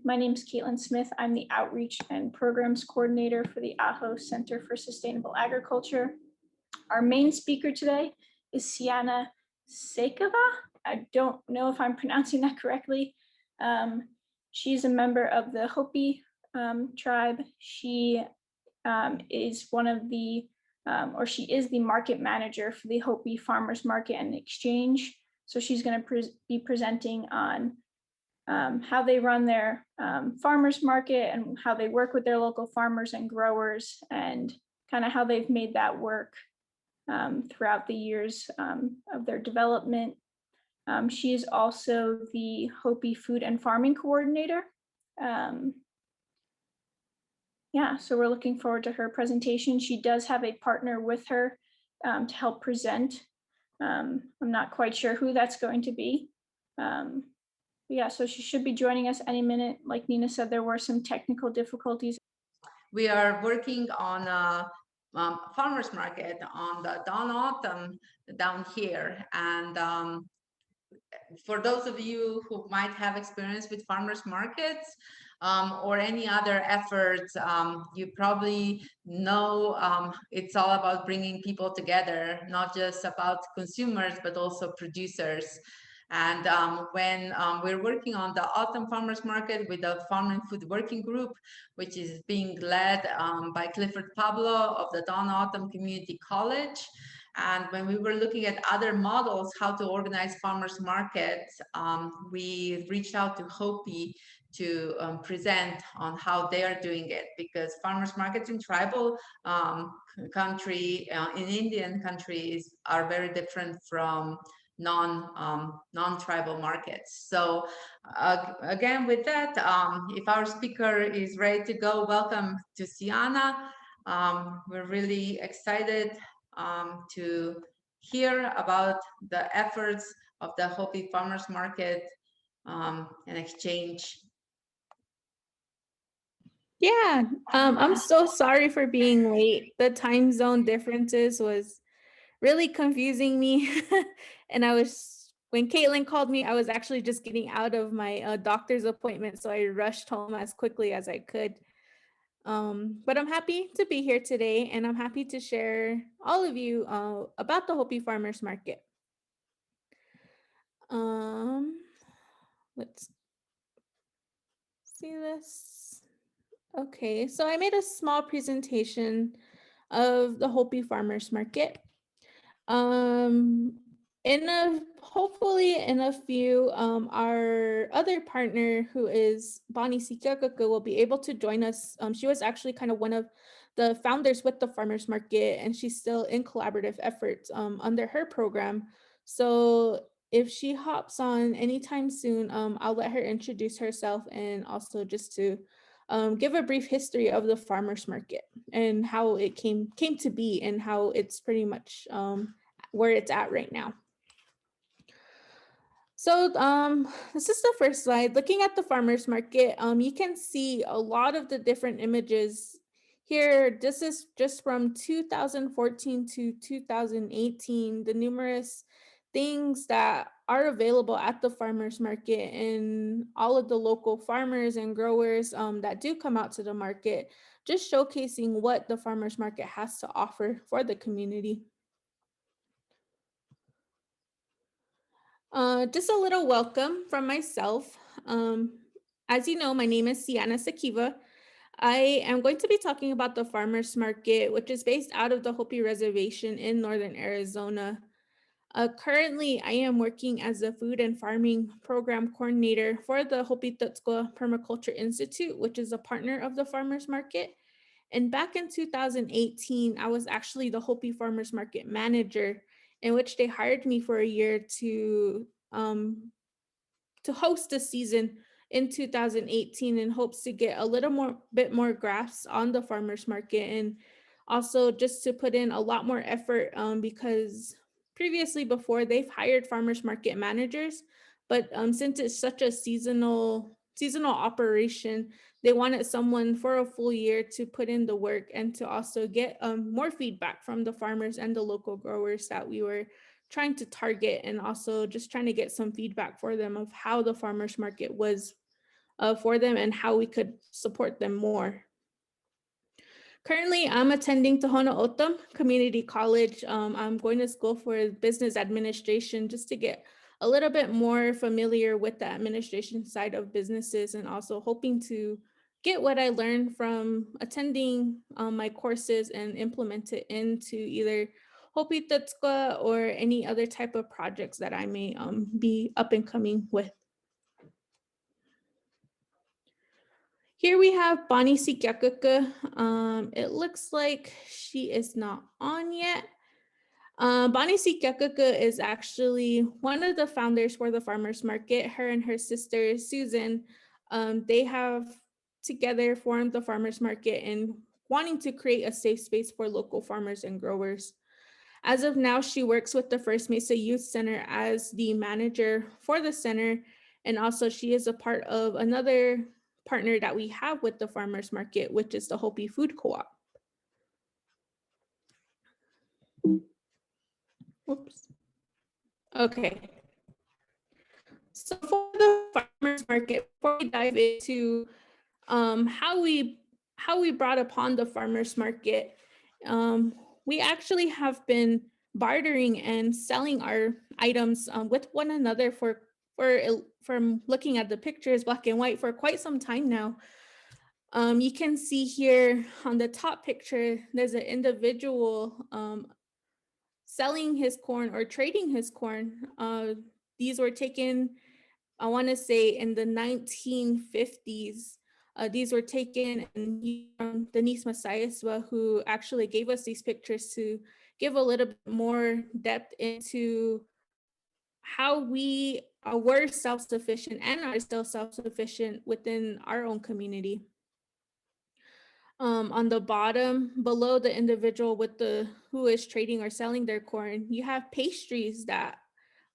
My name is Caitlin Smith. I'm the Outreach and Programs Coordinator for the Ajo Center for Sustainable Agriculture. Our main speaker today is CiAnna Sekeva. I don't know if I'm pronouncing that correctly. She's a member of the Hopi tribe. She is one of the, or she is the market manager for the Hopi Farmers Market and Exchange. So she's going to be presenting on how they run their farmers market and how they work with their local farmers and growers, and kind of how they've made that work throughout the years of their development. She is also the Hopi Food and Farming Coordinator. Yeah, so we're looking forward to her presentation. She does have a partner with her to help present. I'm not quite sure who that's going to be. Yeah, so she should be joining us any minute. Like Nina said, there were some technical difficulties. We are working on a farmers market on the dawn autumn down here. And for those of you who might have experience with farmers markets or any other efforts, you probably know it's all about bringing people together, not just about consumers, but also producers. And when we're working on the Autumn Farmers Market with the Farm and Food Working Group, which is being led by Clifford Pablo of the Dawn Autumn Community College. And when we were looking at other models, how to organize farmers markets, we reached out to Hopi to present on how they are doing it, because farmers markets in tribal country, in Indian countries, are very different from non-tribal markets. So again, with that, if our speaker is ready to go, welcome to CiAnna. We're really excited to hear about the efforts of the Hopi Farmers Market and Exchange. Yeah, I'm so sorry for being late. The time zone differences was really confusing me. And when Caitlin called me, I was actually just getting out of my doctor's appointment. So I rushed home as quickly as I could. But I'm happy to be here today, and I'm happy to share all of you about the Hopi Farmers Market. Let's see this. Okay, so I made a small presentation of the Hopi Farmers Market. Hopefully in a few, our other partner, who is Bonnie Secakuku, will be able to join us. She was actually kind of one of the founders with the farmers market, and she's still in collaborative efforts under her program. So if she hops on anytime soon, I'll let her introduce herself, and also just to give a brief history of the farmers market and how it came to be, and how it's pretty much where it's at right now. So this is the first slide. Looking at the farmers market, you can see a lot of the different images here. This is just from 2014 to 2018, the numerous things that are available at the farmers market, and all of the local farmers and growers that do come out to the market, just showcasing what the farmers market has to offer for the community. Just a little welcome from myself. As you know, my name is CiAnna Sekeva. I am going to be talking about the farmers market, which is based out of the Hopi Reservation in northern Arizona. Currently, I am working as a food and farming program coordinator for the Hopi Permaculture Institute, which is a partner of the farmers market. And back in 2018, I was actually the Hopi Farmers Market manager, in which they hired me for a year to host a season in 2018, in hopes to get a bit more grasp on the farmers market, and also just to put in a lot more effort, because previously, before, they've hired farmers market managers, but since it's such a seasonal operation, they wanted someone for a full year to put in the work, and to also get more feedback from the farmers and the local growers that we were trying to target, and also just trying to get some feedback for them of how the farmers market was for them and how we could support them more. Currently, I'm attending Tohono O'odham Community College. I'm going to school for business administration just to get a little bit more familiar with the administration side of businesses, and also hoping to get what I learned from attending my courses and implement it into either Hopi Tetsuka or any other type of projects that I may be up and coming with. Here we have Bonnie Secakuku. It looks like she is not on yet. Bonnie Secakuku is actually one of the founders for the farmers market. Her and her sister Susan, they have together formed the farmers market and wanting to create a safe space for local farmers and growers. As of now, she works with the First Mesa Youth Center as the manager for the center, and also she is a part of another partner that we have with the farmers market, which is the Hopi Food Co-op. Whoops. Okay. So for the farmers market, before we dive into how we brought upon the farmers market, we actually have been bartering and selling our items with one another from looking at the pictures black and white for quite some time now. You can see here on the top picture, there's an individual selling his corn or trading his corn. These were taken, I want to say, in the 1950s. These were taken from Denise Masayaswa, who actually gave us these pictures to give a little bit more depth into how we were self-sufficient and are still self-sufficient within our own community. On the bottom, below the individual who is trading or selling their corn, you have pastries that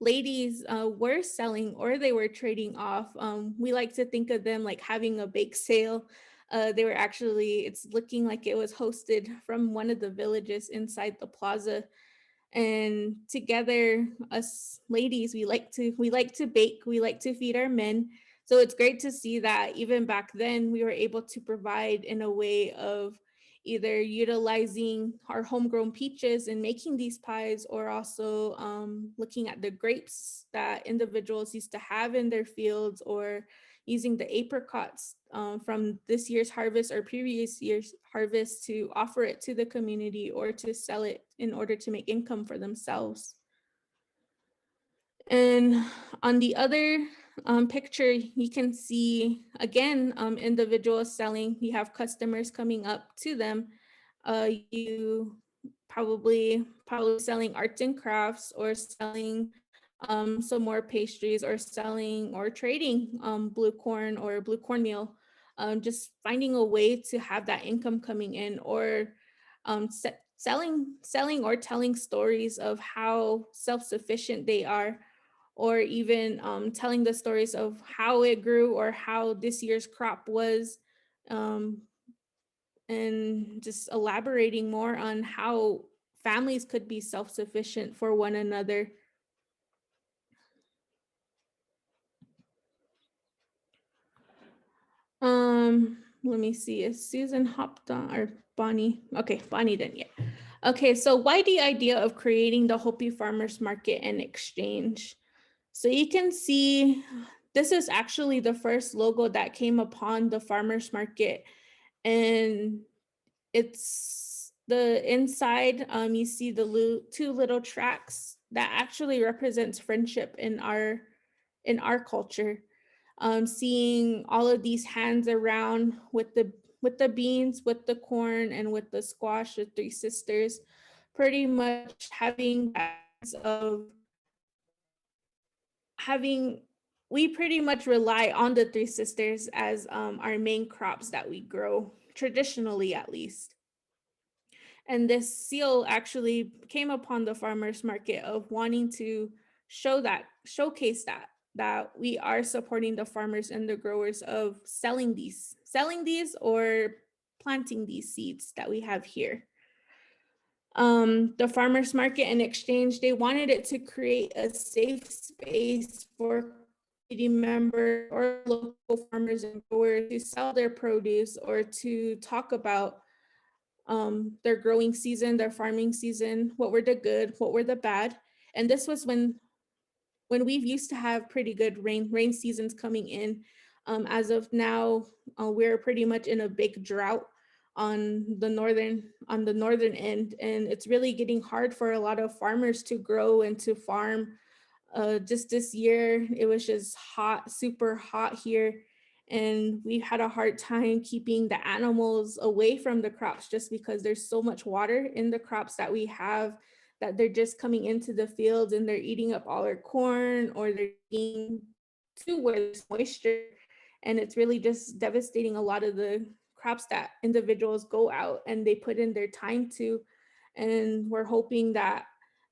ladies were selling or they were trading off. We like to think of them like having a bake sale. They were actually, it's looking like it was hosted from one of the villages inside the plaza. And together, us ladies, we like to bake, we like to feed our men. So it's great to see that even back then we were able to provide in a way of either utilizing our homegrown peaches and making these pies, or also looking at the grapes that individuals used to have in their fields, or using the apricots from this year's harvest or previous year's harvest to offer it to the community or to sell it in order to make income for themselves. And on the other picture, you can see, again, individuals selling. You have customers coming up to them. You probably selling arts and crafts, or selling some more pastries, or selling or trading blue corn or blue cornmeal. Just finding a way to have that income coming in, or selling or telling stories of how self-sufficient they are, or even telling the stories of how it grew or how this year's crop was, and just elaborating more on how families could be self-sufficient for one another. Let me see, is Susan hopped on, or Bonnie? Okay, Bonnie didn't yet. Okay, so why the idea of creating the Hopi Farmers Market and Exchange? So you can see, this is actually the first logo that came upon the farmers market, and it's the inside. You see the two little tracks that actually represents friendship in our culture. Seeing all of these hands around with the beans, with the corn, and with the squash, the three sisters, pretty much having that sense of we pretty much rely on the three sisters as our main crops that we grow, traditionally at least. And this seal actually came upon the farmers market of wanting to showcase that we are supporting the farmers and the growers of selling these or planting these seeds that we have here. The farmers market and exchange, they wanted it to create a safe space for community members or local farmers and growers to sell their produce or to talk about their growing season, their farming season, what were the good, what were the bad. And this was when we've used to have pretty good rain seasons coming in. As of now, we're pretty much in a big drought on the northern end, and it's really getting hard for a lot of farmers to grow and to farm. Just this year, it was just hot, super hot here, and we had a hard time keeping the animals away from the crops just because there's so much water in the crops that we have, that they're just coming into the fields and they're eating up all our corn, or they're eating to where there's moisture. And it's really just devastating a lot of the crops that individuals go out and they put in their time to. And we're hoping that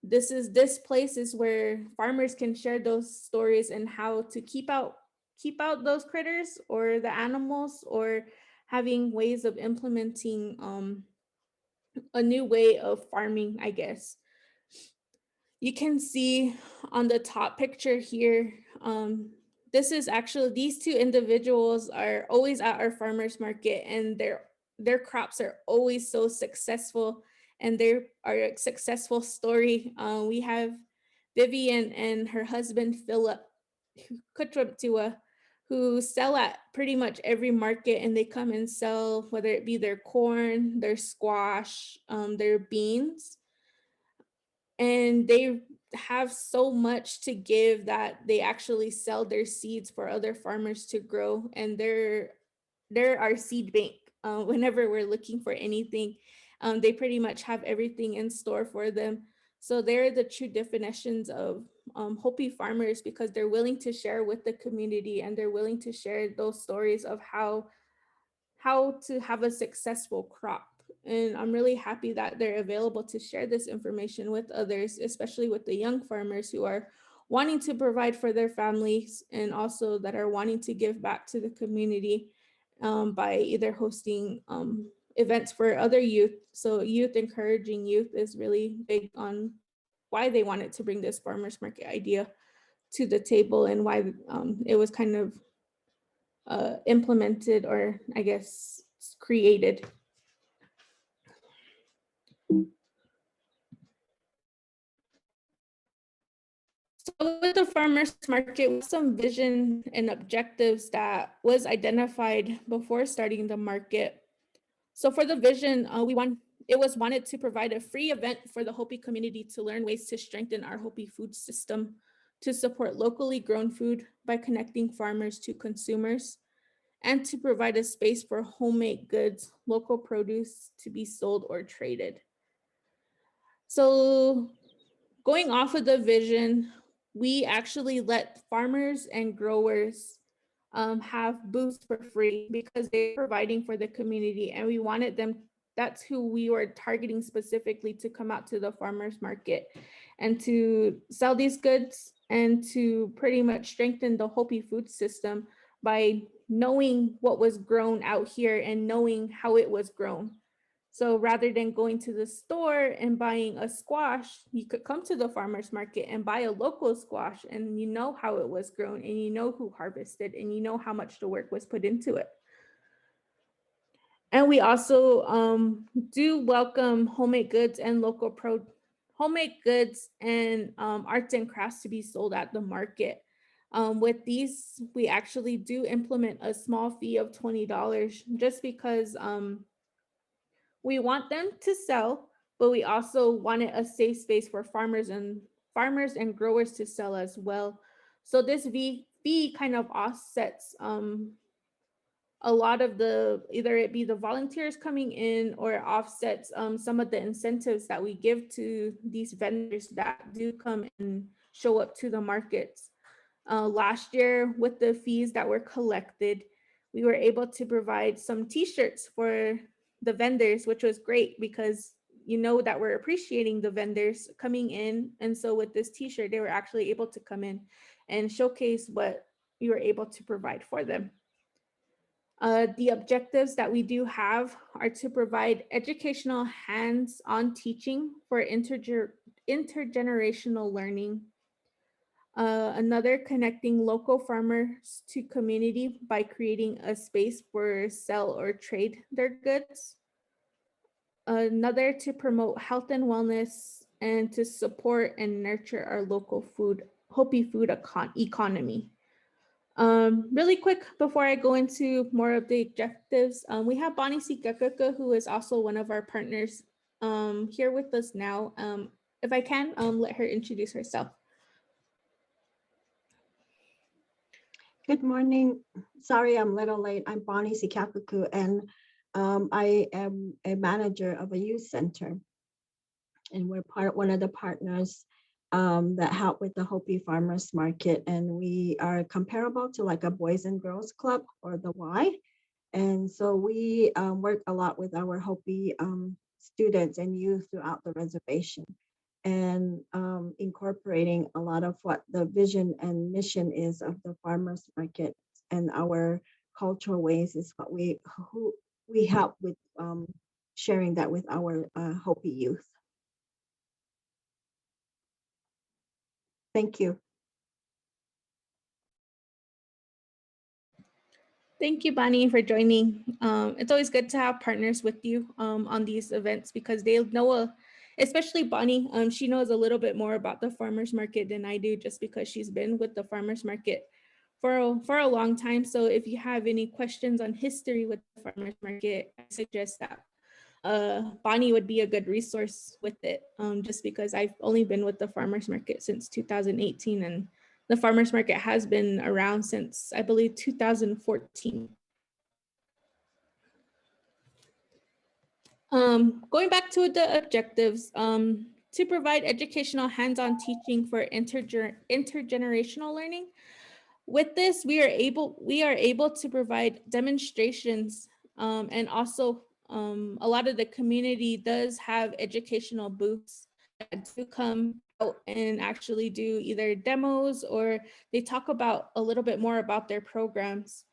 this place is where farmers can share those stories and how to keep out those critters or the animals, or having ways of implementing a new way of farming, I guess. You can see on the top picture here, this is actually, these two individuals are always at our farmers market, and their crops are always so successful, and they are a successful story. We have Vivian and her husband Philip Kutraptua, who sell at pretty much every market, and they come and sell, whether it be their corn, their squash, their beans, and they have so much to give that they actually sell their seeds for other farmers to grow. And they're our seed bank. Whenever we're looking for anything, they pretty much have everything in store for them. So they're the true definitions of Hopi farmers, because they're willing to share with the community, and they're willing to share those stories of how to have a successful crop. And I'm really happy that they're available to share this information with others, especially with the young farmers who are wanting to provide for their families, and also that are wanting to give back to the community by either hosting events for other youth. So encouraging youth is really big on why they wanted to bring this farmers market idea to the table, and why it was kind of implemented, or I guess created. So with the farmers market, some vision and objectives that was identified before starting the market. So for the vision, it was wanted to provide a free event for the Hopi community to learn ways to strengthen our Hopi food system, to support locally grown food by connecting farmers to consumers, and to provide a space for homemade goods, local produce to be sold or traded. So going off of the vision, we actually let farmers and growers have booths for free, because they're providing for the community, and we wanted them, that's who we were targeting specifically, to come out to the farmers market and to sell these goods, and to pretty much strengthen the Hopi food system by knowing what was grown out here and knowing how it was grown. So rather than going to the store and buying a squash, you could come to the farmer's market and buy a local squash, and you know how it was grown, and you know who harvested, and you know how much the work was put into it. And we also do welcome homemade goods and homemade goods and arts and crafts to be sold at the market. With these, we actually do implement a small fee of $20, just because we want them to sell, but we also wanted a safe space for farmers and growers to sell as well. So this fee kind of offsets a lot of the, either it be the volunteers coming in, or offsets some of the incentives that we give to these vendors that do come and show up to the markets. Last year, with the fees that were collected, we were able to provide some t-shirts for the vendors, which was great, because you know that we're appreciating the vendors coming in. And so with this t-shirt, they were actually able to come in and showcase what we were able to provide for them. The objectives that we do have are to provide educational hands-on teaching for intergenerational learning, Another, connecting local farmers to community by creating a space where sell or trade their goods. Another, to promote health and wellness and to support and nurture our local Hopi food economy. Really quick, before I go into more of the objectives, we have Bonnie Secakuku, who is also one of our partners, here with us now. If I can, let her introduce herself. Good morning. Sorry, I'm a little late. I'm Bonnie Secakuku, and I am a manager of a youth center. And we're one of the partners that help with the Hopi Farmers Market. And we are comparable to like a Boys and Girls Club or the Y. And so we work a lot with our Hopi students and youth throughout the reservation, and incorporating a lot of what the vision and mission is of the farmers market, and our cultural ways is what we help with, sharing that with our Hopi youth. Thank you. Thank you, Bonnie, for joining. It's always good to have partners with you on these events, because they know, especially Bonnie, she knows a little bit more about the farmers market than I do, just because she's been with the farmers market for a long time. So if you have any questions on history with the farmers market, I suggest that Bonnie would be a good resource with it, just because I've only been with the farmers market since 2018, and the farmers market has been around since, I believe, 2014. Going back to the objectives, to provide educational hands-on teaching for intergenerational learning. With this, we are able to provide demonstrations, and also a lot of the community does have educational booths that do come out and actually do either demos, or they talk about a little bit more about their programs,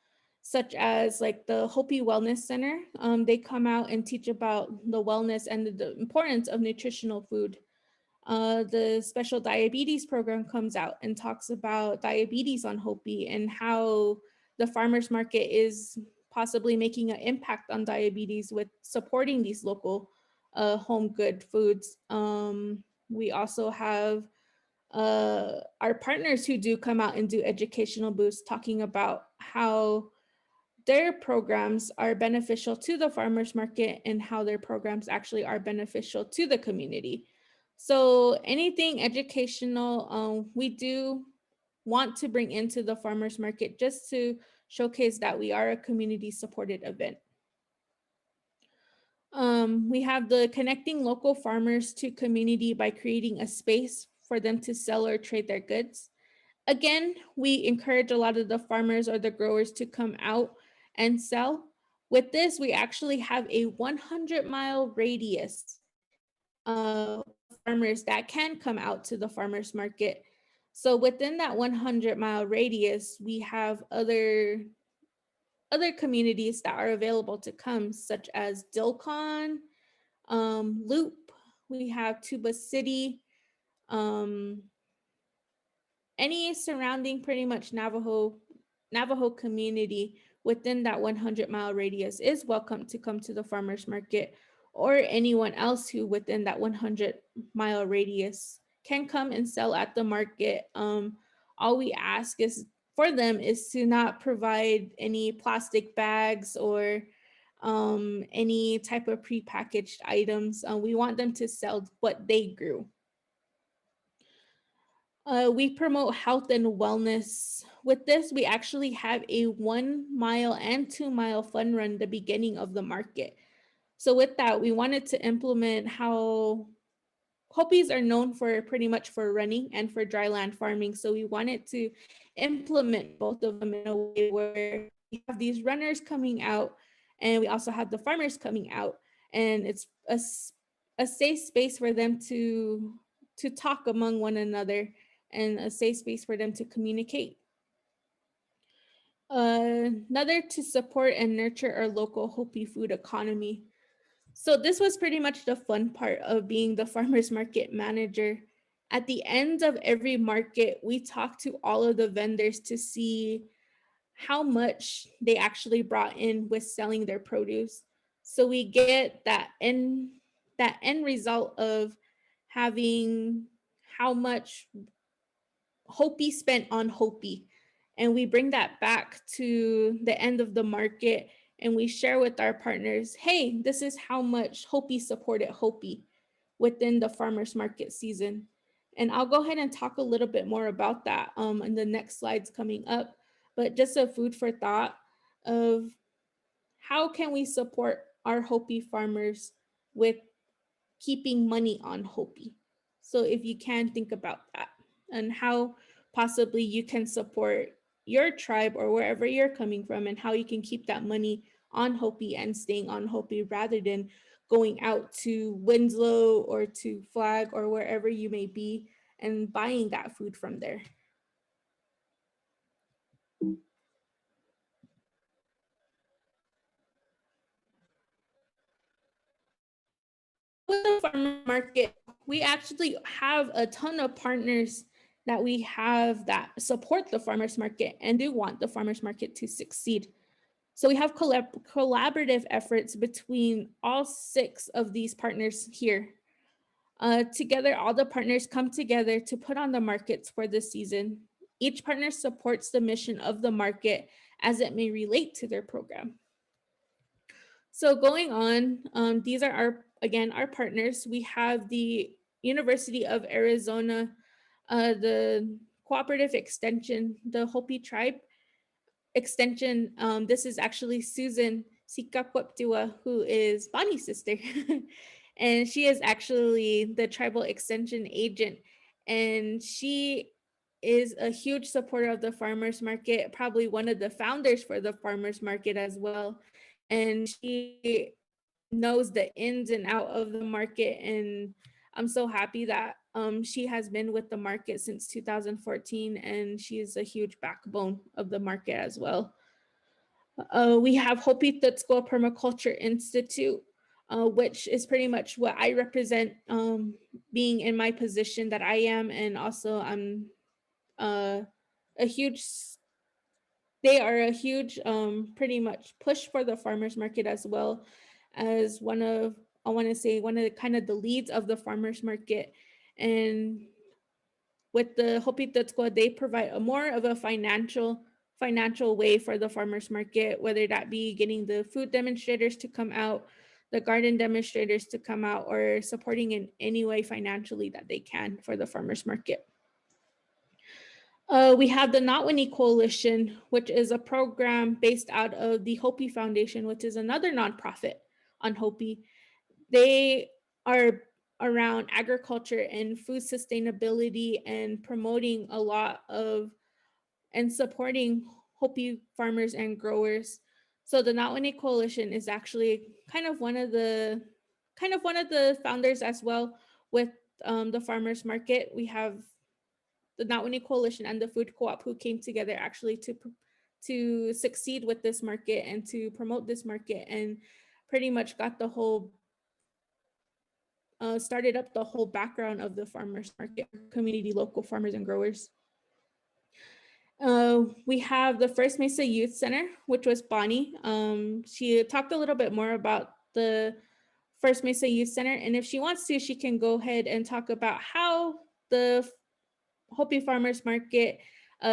such as like the Hopi Wellness Center. They come out and teach about the wellness and the importance of nutritional food. The special diabetes program comes out and talks about diabetes on Hopi, and how the farmers market is possibly making an impact on diabetes with supporting these local home good foods. We also have our partners who do come out and do educational booths, talking about how their programs are beneficial to the farmers market and how their programs actually are beneficial to the community. So anything educational, we do want to bring into the farmers market, just to showcase that we are a community supported event. We have the connecting local farmers to community by creating a space for them to sell or trade their goods. Again, we encourage a lot of the farmers or the growers to come out and sell. With this, we actually have a 100-mile radius of farmers that can come out to the farmers market. So within that 100-mile radius, we have other communities that are available to come, such as Dilcon, Loop, we have Tuba City, any surrounding pretty much Navajo community within that 100-mile radius is welcome to come to the farmers market, or anyone else who within that 100-mile radius can come and sell at the market. All we ask is for them is to not provide any plastic bags or any type of prepackaged items. We want them to sell what they grew. We promote health and wellness. With this, we actually have a 1-mile and 2-mile fun run the beginning of the market. So with that, we wanted to implement how Hopis are known for pretty much for running and for dryland farming. So we wanted to implement both of them in a way where we have these runners coming out, and we also have the farmers coming out, and it's a safe space for them to talk among one another, and a safe space for them to communicate. Another, to support and nurture our local Hopi food economy. So this was pretty much the fun part of being the farmers market manager, At the end of every market, we talk to all of the vendors to see how much they actually brought in with selling their produce. So we get that end result of having how much Hopi spent on Hopi. And we bring that back to the end of the market and we share with our partners, hey, this is how much Hopi supported Hopi within the farmers market season. And I'll go ahead and talk a little bit more about that in the next slides coming up, but just a food for thought of how can we support our Hopi farmers with keeping money on Hopi. So if you can think about that and how possibly you can support your tribe or wherever you're coming from and how you can keep that money on Hopi and staying on Hopi rather than going out to Winslow or to Flag or wherever you may be and buying that food from there. With the farmer market, we actually have a ton of partners that we have that support the farmers market and do want the farmers market to succeed. So we have collaborative efforts between all 6 of these partners here. Together, all the partners come together to put on the markets for the season. Each partner supports the mission of the market as it may relate to their program. So going on, these are our partners. We have the University of Arizona, the Cooperative Extension, the Hopi Tribe Extension. This is actually Susan Secakuku, who is Bonnie's sister. And she is actually the tribal extension agent. And she is a huge supporter of the farmers market, probably one of the founders for the farmers market as well. And she knows the ins and out of the market. And I'm so happy that she has been with the market since 2014 and she is a huge backbone of the market as well. We have Hopi Tutsko Permaculture Institute, which is pretty much what I represent being in my position that I am. And also I'm they are a huge pretty much push for the farmers market as well as one of the kind of the leads of the farmers market. And with the Hopi Tutsko, they provide a more of a financial way for the farmers market, whether that be getting the food demonstrators to come out, the garden demonstrators to come out, or supporting in any way financially that they can for the farmers market. We have the Not Winnie Coalition, which is a program based out of the Hopi Foundation, which is another nonprofit on Hopi. They are around agriculture and food sustainability and promoting a lot of and supporting Hopi farmers and growers. So the Not Winnie Coalition is actually kind of one of the founders as well with the farmers market. We have the Not Winnie Coalition and the Food Co-op who came together actually to succeed with this market and to promote this market and pretty much got the whole started up the whole background of the farmers market community, local farmers and growers. We have the First Mesa Youth Center, which was Bonnie. She talked a little bit more about the First Mesa Youth Center, and if she wants to, she can go ahead and talk about how the Hopi Farmers Market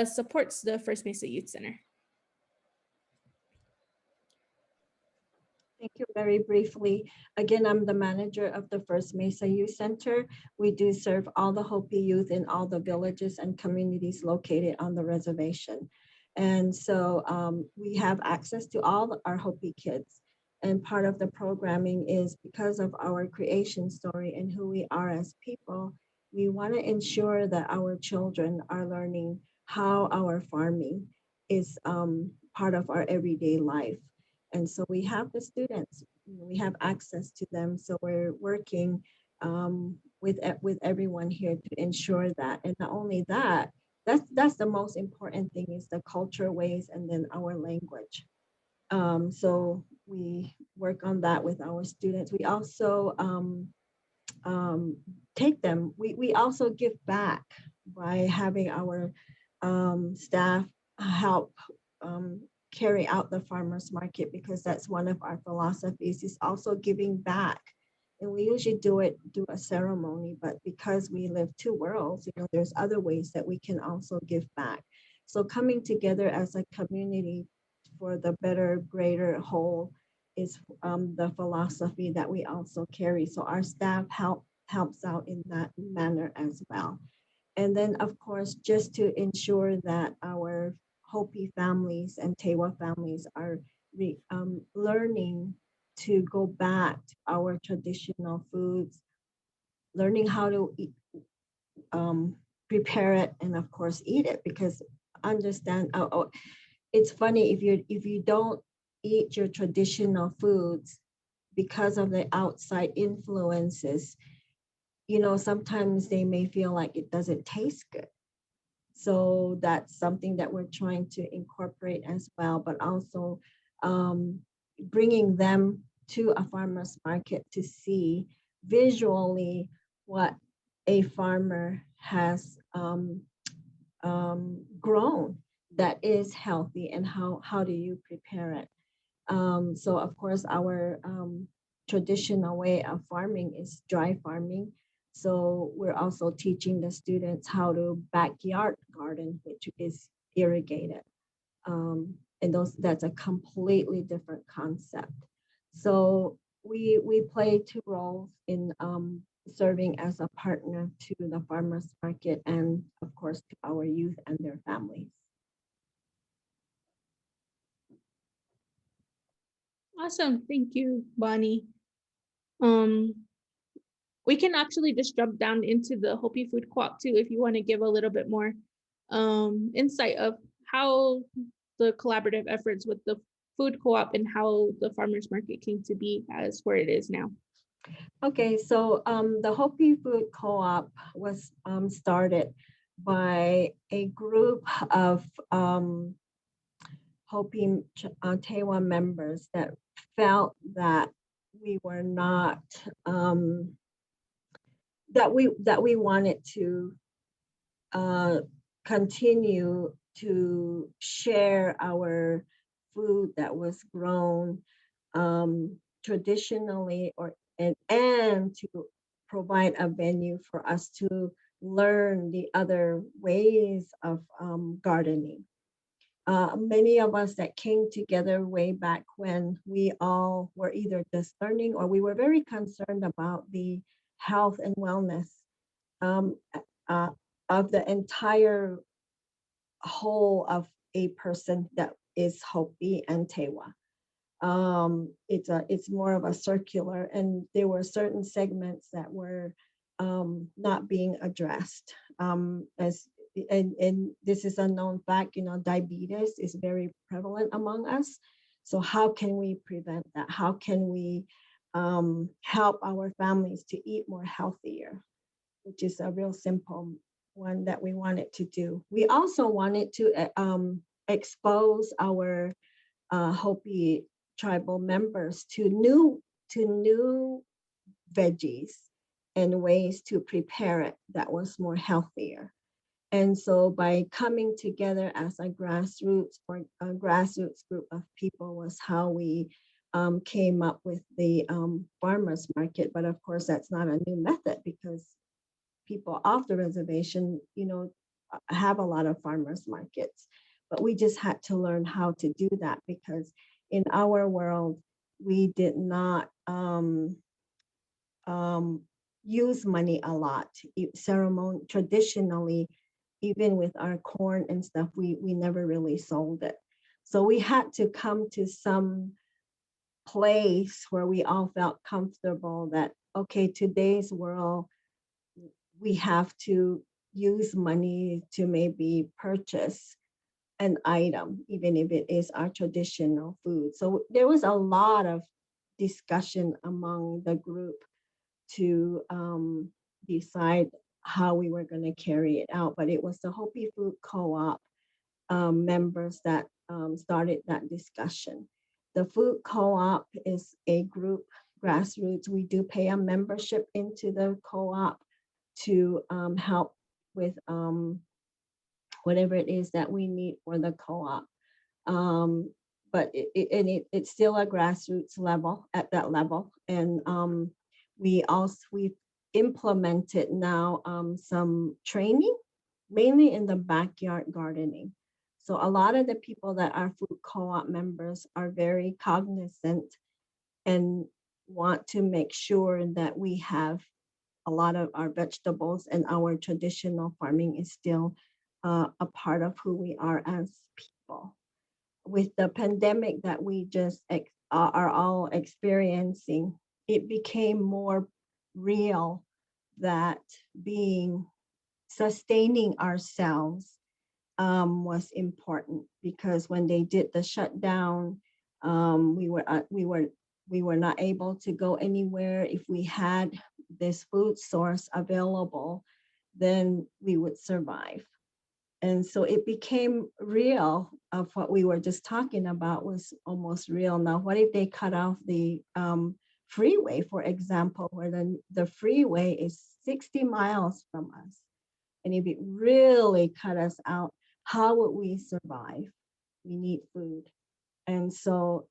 supports the First Mesa Youth Center. Thank you. Very briefly, again, I'm the manager of the First Mesa Youth Center. We do serve all the Hopi youth in all the villages and communities located on the reservation. And so we have access to all our Hopi kids. And part of the programming is because of our creation story and who we are as people, we want to ensure that our children are learning how our farming is part of our everyday life. And so we have the students, we have access to them. So we're working with everyone here to ensure that. And not only that, that's the most important thing is the culture ways and then our language. So we work on that with our students. We also take them. We also give back by having our staff help carry out the farmers market, because that's one of our philosophies, is also giving back. And we usually do a ceremony, but because we live two worlds, there's other ways that we can also give back. So coming together as a community for the better, greater whole is the philosophy that we also carry. So our staff helps out in that manner as well. And then, of course, just to ensure that our Hopi families and Tewa families are learning to go back to our traditional foods, learning how to prepare it, and of course eat it. Because understand, it's funny, if you don't eat your traditional foods because of the outside influences, sometimes they may feel like it doesn't taste good. So that's something that we're trying to incorporate as well, but also bringing them to a farmer's market to see visually what a farmer has grown that is healthy, and how do you prepare it. So of course, our traditional way of farming is dry farming. So we're also teaching the students how to backyard garden, which is irrigated. And that's a completely different concept. So we play two roles in serving as a partner to the farmers market, and of course to our youth and their families. Awesome. Thank you, Bonnie. We can actually just jump down into the Hopi Food Co-op too, if you want to give a little bit more insight of how the collaborative efforts with the food co-op and how the farmers market came to be as where it is now. Okay, so the Hopi Food Co-op was started by a group of Hopi Tewa members that felt that we were not that we wanted to continue to share our food that was grown traditionally, and to provide a venue for us to learn the other ways of gardening. Many of us that came together way back when, we all were either just learning, or we were very concerned about the health and wellness of the entire whole of a person that is Hopi and Tewa. It's more of a circular, and there were certain segments that were not being addressed. And this is a known fact, diabetes is very prevalent among us. So how can we prevent that? How can we help our families to eat more healthier, which is a real simple one that we wanted to do. We also wanted to expose our Hopi tribal members to new veggies and ways to prepare it that was more healthier. And so by coming together as a grassroots group of people was how we came up with the farmers market. But of course, that's not a new method, because people off the reservation, have a lot of farmers markets. But we just had to learn how to do that, because in our world, we did not use money a lot. Traditionally, even with our corn and stuff, we never really sold it. So we had to come to some place where we all felt comfortable that, okay, today's world, we have to use money to maybe purchase an item, even if it is our traditional food. So there was a lot of discussion among the group to decide how we were going to carry it out. But it was the Hopi Food Co-op members that started that discussion. The food co-op is a group, grassroots. We do pay a membership into the co-op to help with whatever it is that we need for the co-op. But it's still a grassroots level at that level. And we've implemented now some training, mainly in the backyard gardening. So a lot of the people that are food co-op members are very cognizant and want to make sure that we have a lot of our vegetables, and our traditional farming is still a part of who we are as people. With the pandemic that we just are all experiencing, it became more real that sustaining ourselves was important, because when they did the shutdown, we were not able to go anywhere. If we had this food source available, then we would survive. And so it became real. Of what we were just talking about was almost real. Now, what if they cut off the freeway, for example, where the freeway is 60 miles from us? And if it really cut us out, how would we survive? We need food. And so,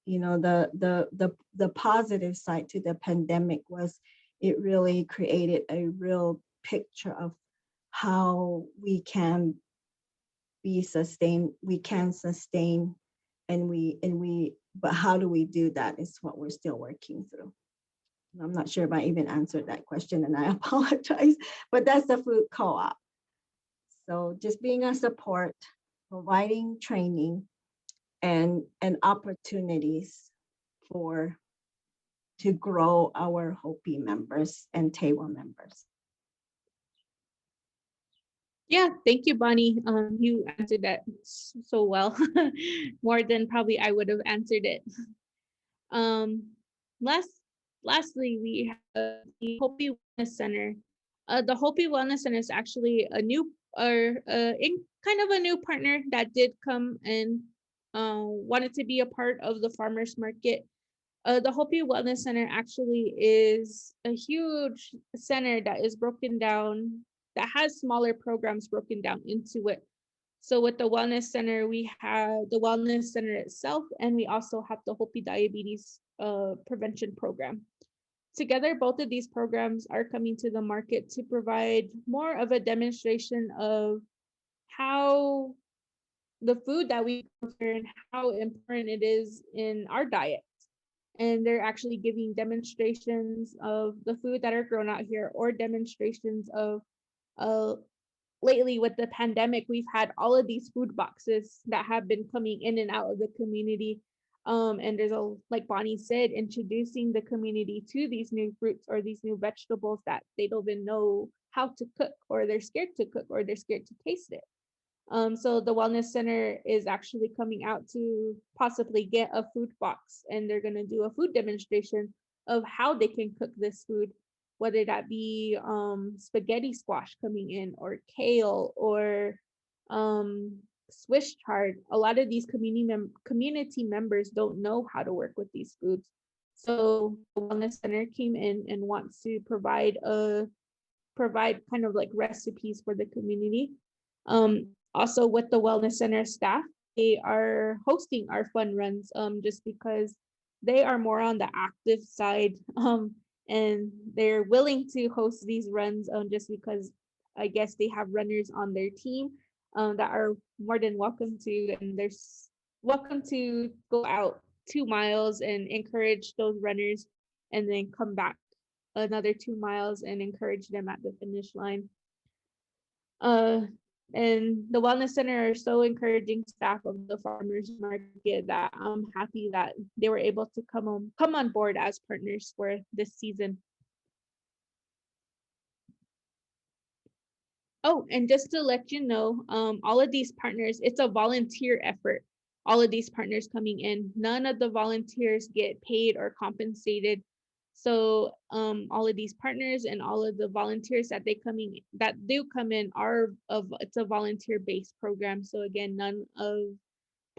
the positive side to the pandemic was it really created a real picture of how we can be sustained, we can sustain, but how do we do that is what we're still working through. I'm not sure if I even answered that question, and I apologize, but that's the food co-op. So just being a support, providing training and opportunities to grow our Hopi members and Tewa members. Yeah, thank you, Bonnie. You answered that so well, more than probably I would have answered it. Lastly, we have the Hopi Wellness Center. The Hopi Wellness Center is actually a new, kind of a new partner that did come and wanted to be a part of the farmers market. The Hopi Wellness Center actually is a huge center that is broken down, that has smaller programs broken down into it. So with the Wellness Center, we have the Wellness Center itself, and we also have the Hopi Diabetes Prevention Program. Together, both of these programs are coming to the market to provide more of a demonstration of how the food that we prepare and how important it is in our diet. And they're actually giving demonstrations of the food that are grown out here, or demonstrations of lately with the pandemic, we've had all of these food boxes that have been coming in and out of the community. And there's like Bonnie said, introducing the community to these new fruits or these new vegetables that they don't even know how to cook, or they're scared to cook, or they're scared to taste it. So the Wellness Center is actually coming out to possibly get a food box, and they're going to do a food demonstration of how they can cook this food, whether that be spaghetti squash coming in, or kale, or Swiss chard. A lot of these community members don't know how to work with these foods. So the Wellness Center came in and wants to provide kind of like recipes for the community. Also with the Wellness Center staff, they are hosting our fun runs just because they are more on the active side, and they're willing to host these runs just because I guess they have runners on their team that are more than welcome to, and they're welcome to go out 2 miles and encourage those runners, and then come back another 2 miles and encourage them at the finish line. And the Wellness Center are so encouraging staff of the farmers market that I'm happy that they were able to come on board as partners for this season. Oh, and just to let you know, all of these partners, it's a volunteer effort. All of these partners coming in, none of the volunteers get paid or compensated. So all of these partners and all of the volunteers that do come in it's a volunteer-based program. So again, none of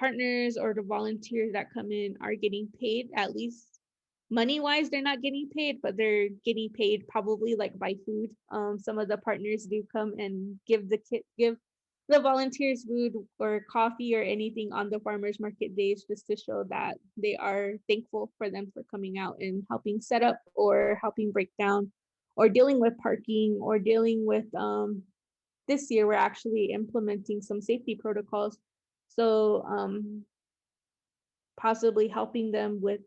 partners or the volunteers that come in are getting paid, at least money wise, they're not getting paid, but they're getting paid probably like by food. Some of the partners do come and give the volunteers food or coffee or anything on the farmers market days, just to show that they are thankful for them for coming out and helping set up or helping break down or dealing with parking or dealing with this year we're actually implementing some safety protocols, so possibly helping them with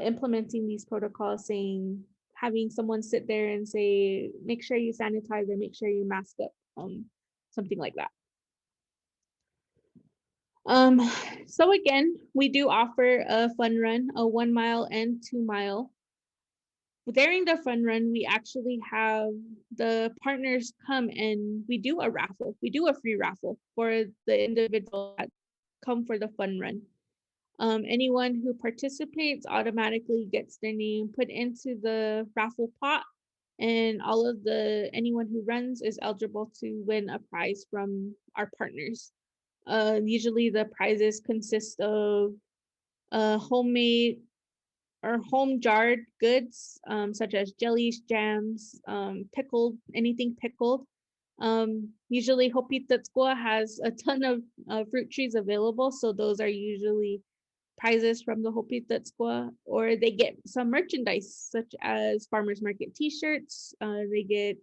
implementing these protocols, saying, having someone sit there and say, make sure you sanitize or make sure you mask up, something like that. So again, we do offer a fun run, a 1 mile and 2 mile. During the fun run, we actually have the partners come and we do a raffle. We do a free raffle for the individual that come for the fun run. Anyone who participates automatically gets their name put into the raffle pot, and anyone who runs is eligible to win a prize from our partners. Usually the prizes consist of homemade or home jarred goods, such as jellies, jams, anything pickled. Usually Hopi has a ton of fruit trees available, so those are usually prizes from the Hopi or they get some merchandise such as farmers market t-shirts, they get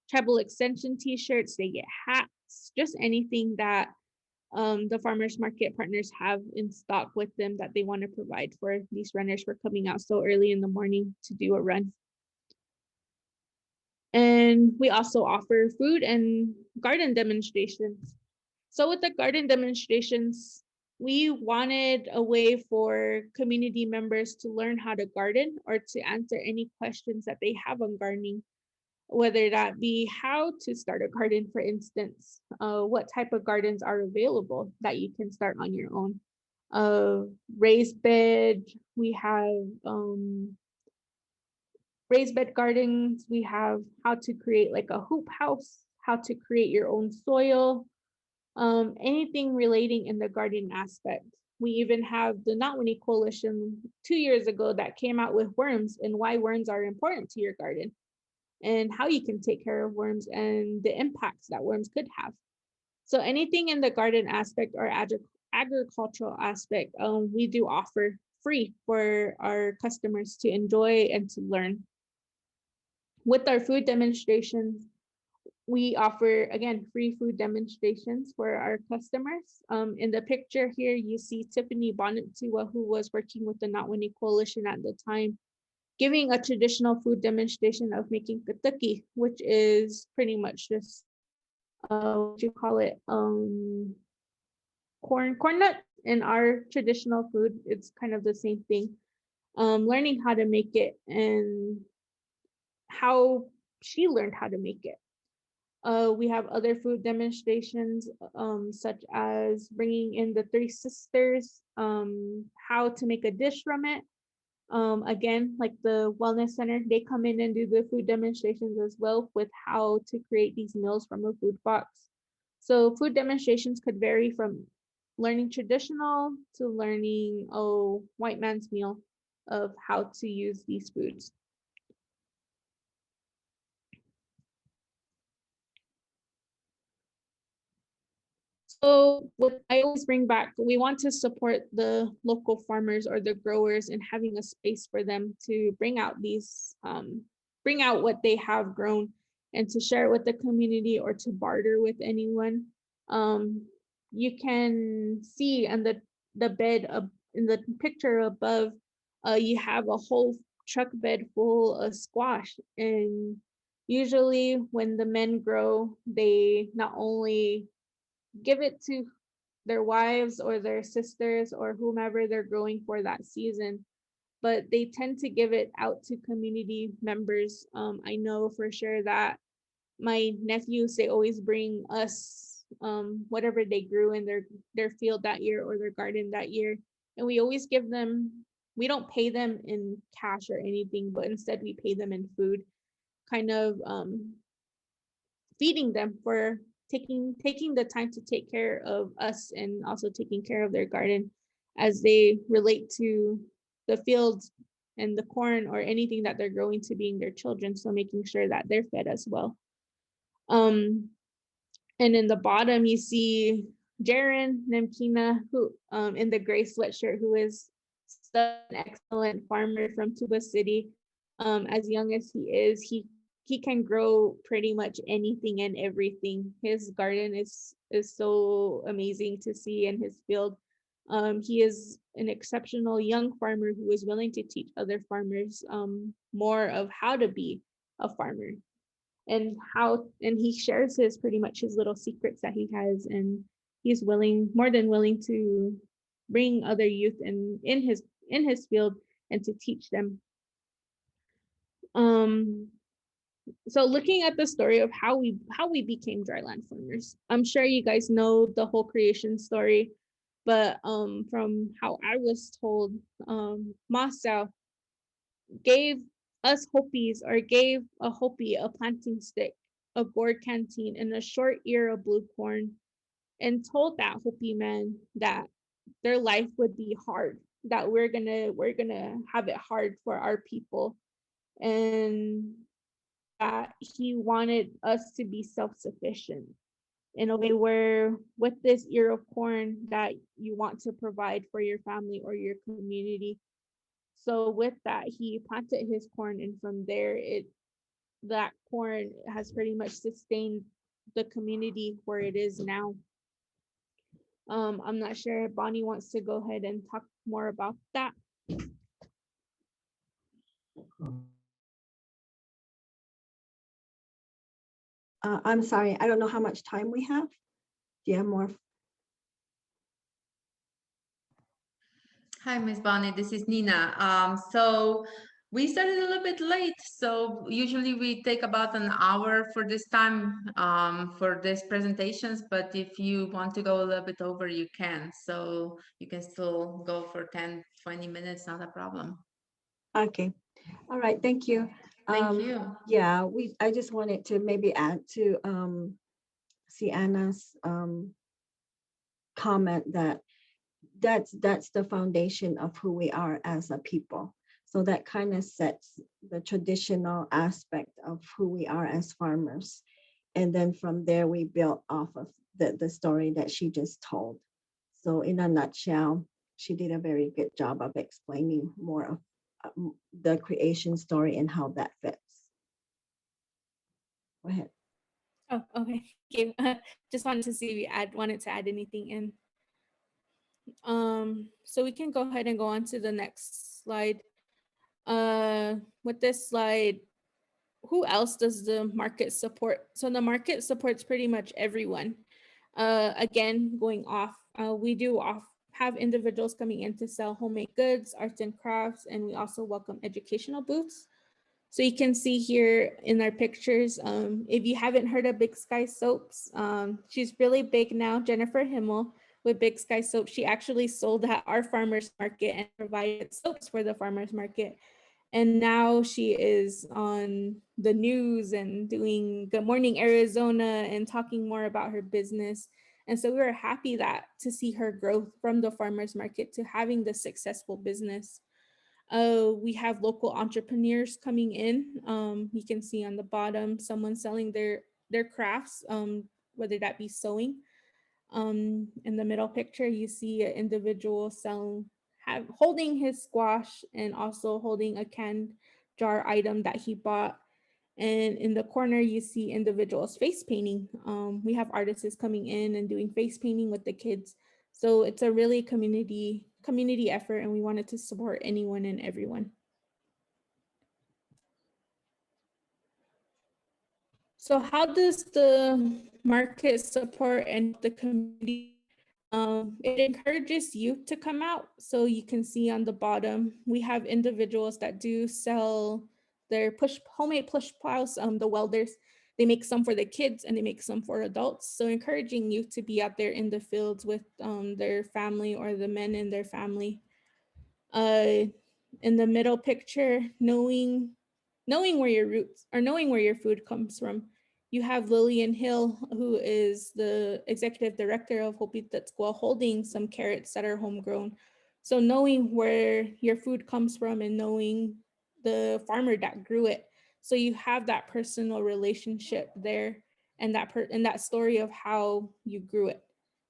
tribal extension t-shirts, they get hats, just anything that the farmers market partners have in stock with them that they want to provide for these runners for coming out so early in the morning to do a run. And we also offer food and garden demonstrations. So with the garden demonstrations, we wanted a way for community members to learn how to garden or to answer any questions that they have on gardening, whether that be how to start a garden, for instance, what type of gardens are available that you can start on your own. Raised bed, we have raised bed gardens, we have how to create like a hoop house, how to create your own soil, anything relating in the garden aspect. We even have the Not Winnie Coalition 2 years ago that came out with worms and why worms are important to your garden and how you can take care of worms and the impacts that worms could have. So anything in the garden aspect or agricultural aspect, we do offer free for our customers to enjoy and to learn. With our food demonstrations, we offer, again, free food demonstrations for our customers. In the picture here, you see Tiffany Bonnet-Tiwa, who was working with the Not Winnie Coalition at the time, giving a traditional food demonstration of making katuki, which is pretty much just, what you call it, corn nut. In our traditional food, it's kind of the same thing. Learning how to make it and how she learned how to make it. We have other food demonstrations, such as bringing in the three sisters, how to make a dish from it. Again, like the wellness center, they come in and do the food demonstrations as well with how to create these meals from a food box. So food demonstrations could vary from learning traditional to learning white man's meal of how to use these foods. So what I always bring back, we want to support the local farmers or the growers in having a space for them to bring out what they have grown and to share it with the community or to barter with anyone. You can see in the bed in the picture above, you have a whole truck bed full of squash, and usually when the men grow, they not only give it to their wives or their sisters or whomever they're growing for that season, but they tend to give it out to community members. I know for sure that my nephews, they always bring us whatever they grew in their field that year or their garden that year, and we always give them, we don't pay them in cash or anything, but instead we pay them in food, kind of feeding them for taking the time to take care of us and also taking care of their garden as they relate to the fields and the corn or anything that they're growing to being their children. So making sure that they're fed as well. And in the bottom, you see Jaren Nemkina, who in the gray sweatshirt, who is an excellent farmer from Tuba City. As young as he is, he can grow pretty much anything and everything. His garden is so amazing to see in his field. He is an exceptional young farmer who is willing to teach other farmers more of how to be a farmer, and he shares pretty much his little secrets that he has, and he's more than willing to bring other youth in his field and to teach them. So looking at the story of how we became dryland farmers, I'm sure you guys know the whole creation story, but from how I was told, Masao gave us Hopis, or gave a Hopi a planting stick, a gourd canteen, and a short ear of blue corn, and told that Hopi man that their life would be hard, that we're gonna have it hard for our people, and that he wanted us to be self-sufficient in a way where with this ear of corn that you want to provide for your family or your community. So with that, he planted his corn, and from there, that corn has pretty much sustained the community where it is now. I'm not sure if Bonnie wants to go ahead and talk more about that. I'm sorry, I don't know how much time we have. Do you have more? Hi, Miss Bonnie, this is Nina. So we started a little bit late, so usually we take about an hour for this time for these presentations, but if you want to go a little bit over, you can. So you can still go for 10, 20 minutes, not a problem. Okay, all right, thank you. Thank you. Yeah, I just wanted to maybe add to CiAnna's comment that that's the foundation of who we are as a people. So that kind of sets the traditional aspect of who we are as farmers. And then from there, we built off of the story that she just told. So in a nutshell, she did a very good job of explaining more of the creation story and how that fits. Go ahead. Oh, okay. Just wanted to see if you wanted to add anything in. So we can go ahead and go on to the next slide. With this slide, who else does the market support? So the market supports pretty much everyone. Again, going off, we do have individuals coming in to sell homemade goods, arts and crafts, and we also welcome educational booths. So you can see here in our pictures, if you haven't heard of Big Sky Soaps, she's really big now, Jennifer Himmel with Big Sky Soaps. She actually sold at our farmers market and provided soaps for the farmers market. And now she is on the news and doing Good Morning Arizona and talking more about her business. And so we were happy to see her growth from the farmers market to having the successful business. We have local entrepreneurs coming in. You can see on the bottom, someone selling their crafts, whether that be sewing. In the middle picture, you see an individual holding his squash and also holding a canned jar item that he bought. And in the corner, you see individuals face painting. We have artists coming in and doing face painting with the kids. So it's a really community effort, and we wanted to support anyone and everyone. So how does the market support and the community? It encourages youth to come out. So you can see on the bottom, we have individuals that do sell their homemade push plows, the welders. They make some for the kids and they make some for adults. So encouraging youth to be out there in the fields with their family or the men in their family. In the middle picture, knowing where your roots or knowing where your food comes from. You have Lillian Hill, who is the executive director of Hopi Farmers holding some carrots that are homegrown. So knowing where your food comes from and knowing the farmer that grew it, so you have that personal relationship there, and that story of how you grew it,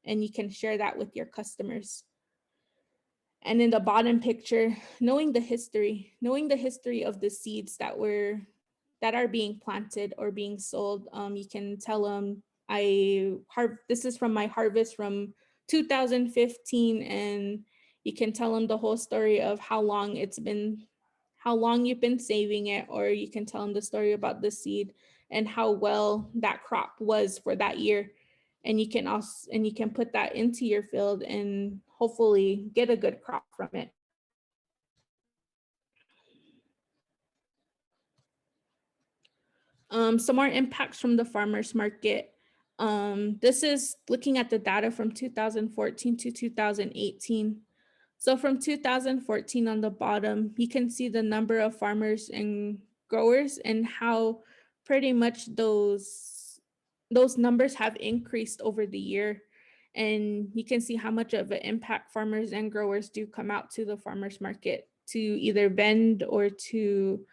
and you can share that with your customers. And in the bottom picture, knowing the history of the seeds that are being planted or being sold. You can tell them, this is from my harvest from 2015, and you can tell them the whole story of how long you've been saving it, or you can tell them the story about the seed and how well that crop was for that year. And you can put that into your field and hopefully get a good crop from it. Some more impacts from the farmers market. This is looking at the data from 2014 to 2018. So from 2014 on the bottom, you can see the number of farmers and growers and how pretty much those numbers have increased over the year. And you can see how much of an impact farmers and growers do come out to the farmers market to either vend or to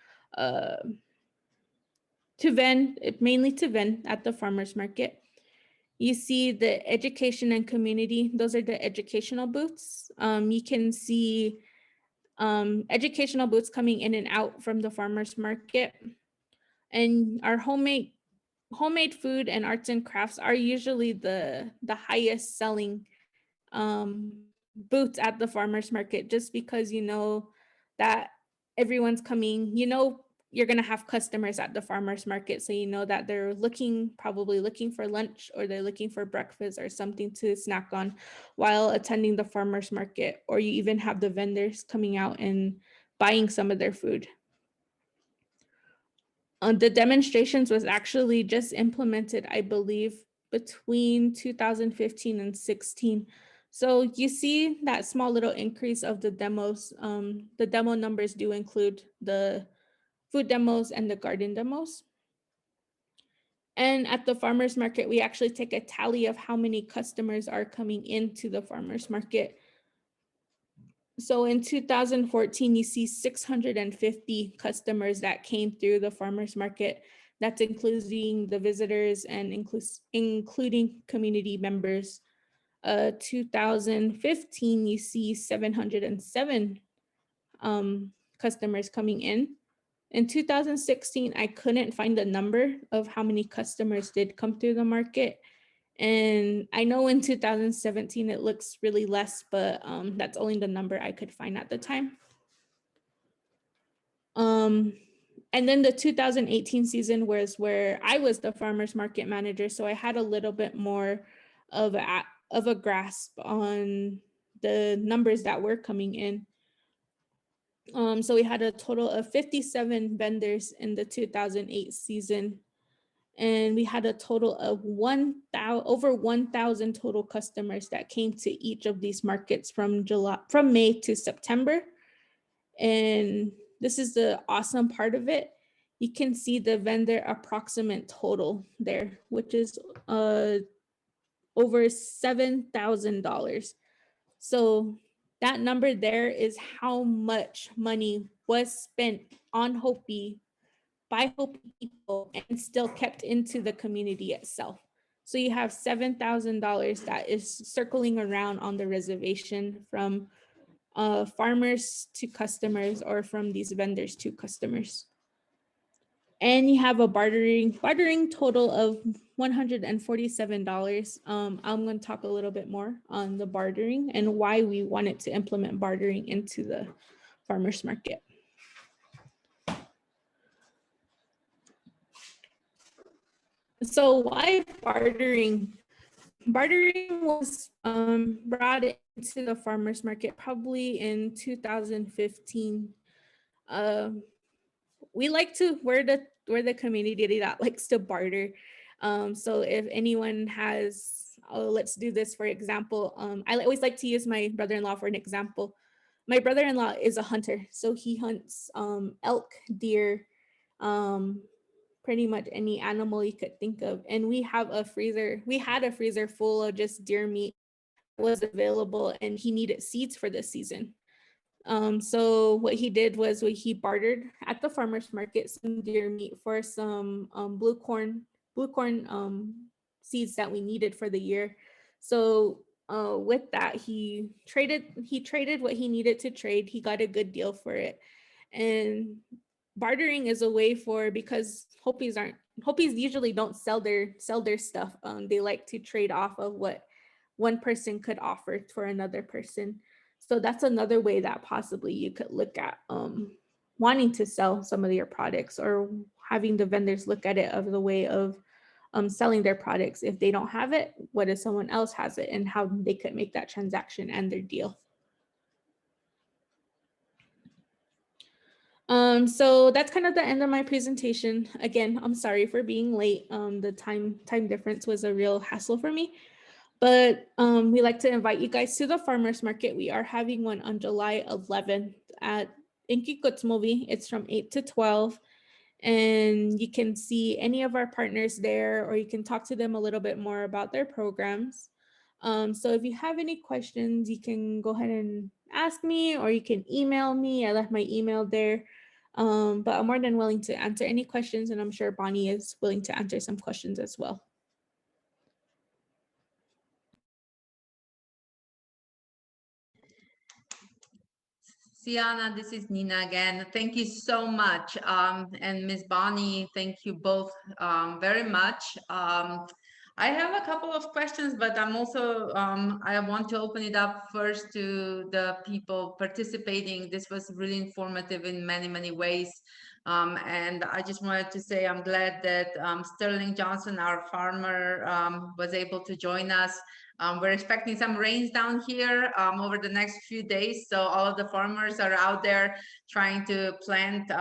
vend, mainly to vend at the farmers market. You see the education and community, those are the educational booths. You can see educational booths coming in and out from the farmers market. And our homemade food and arts and crafts are usually the highest selling booths at the farmers market, just because you know that everyone's coming, you're going to have customers at the farmers market, so you know that they're probably looking for lunch, or they're looking for breakfast or something to snack on while attending the farmers market, or you even have the vendors coming out and buying some of their food. The demonstrations was actually just implemented, I believe, between 2015 and 16. So you see that small little increase of the demos. The demo numbers do include the food demos and the garden demos. And at the farmers market, we actually take a tally of how many customers are coming into the farmers market. So in 2014, you see 650 customers that came through the farmers market. That's including the visitors and including community members. 2015, you see 707 customers coming in. In 2016, I couldn't find the number of how many customers did come through the market. And I know in 2017, it looks really less, but that's only the number I could find at the time. And then the 2018 season was where I was the farmers market manager. So I had a little bit more of a grasp on the numbers that were coming in. So we had a total of 57 vendors in the 2008 season. And we had a total of over 1,000 total customers that came to each of these markets from May to September. And this is the awesome part of it. You can see the vendor approximate total there, which is over $7,000. So that number there is how much money was spent on Hopi by Hopi people and still kept into the community itself. So you have $7,000 that is circling around on the reservation from farmers to customers, or from these vendors to customers. And you have a bartering total of $147. I'm going to talk a little bit more on the bartering and why we wanted to implement bartering into the farmers market. So why bartering? Bartering was brought into the farmers market probably in 2015. We like to, we're the community that likes to barter. So if anyone has, let's do this for example. I always like to use my brother-in-law for an example. My brother-in-law is a hunter, so he hunts elk, deer, pretty much any animal you could think of. And we had a freezer full of just deer meat was available, and he needed seeds for this season. So what he did was he bartered at the farmer's market some deer meat for some blue corn seeds that we needed for the year. So with that, he traded what he needed to trade. He got a good deal for it. And bartering is a way for, because Hopis usually don't sell their stuff. They like to trade off of what one person could offer for another person. So that's another way that possibly you could look at wanting to sell some of your products, or having the vendors look at it of the way of selling their products. If they don't have it, what if someone else has it, and how they could make that transaction and their deal. So that's kind of the end of my presentation. Again, I'm sorry for being late. The time difference was a real hassle for me. But we like to invite you guys to the farmers market. We are having one on July 11th in Kikutsmovi. It's from 8 to 12. And you can see any of our partners there, or you can talk to them a little bit more about their programs. So if you have any questions, you can go ahead and ask me, or you can email me. I left my email there. But I'm more than willing to answer any questions, and I'm sure Bonnie is willing to answer some questions as well. CiAnna, this is Nina again. Thank you so much. And Ms. Bonnie, thank you both very much. I have a couple of questions, but I'm also, I want to open it up first to the people participating. This was really informative in many, many ways. And I just wanted to say I'm glad that Sterling Johnson, our farmer, was able to join us. We're expecting some rains down here over the next few days. So all of the farmers are out there trying to plant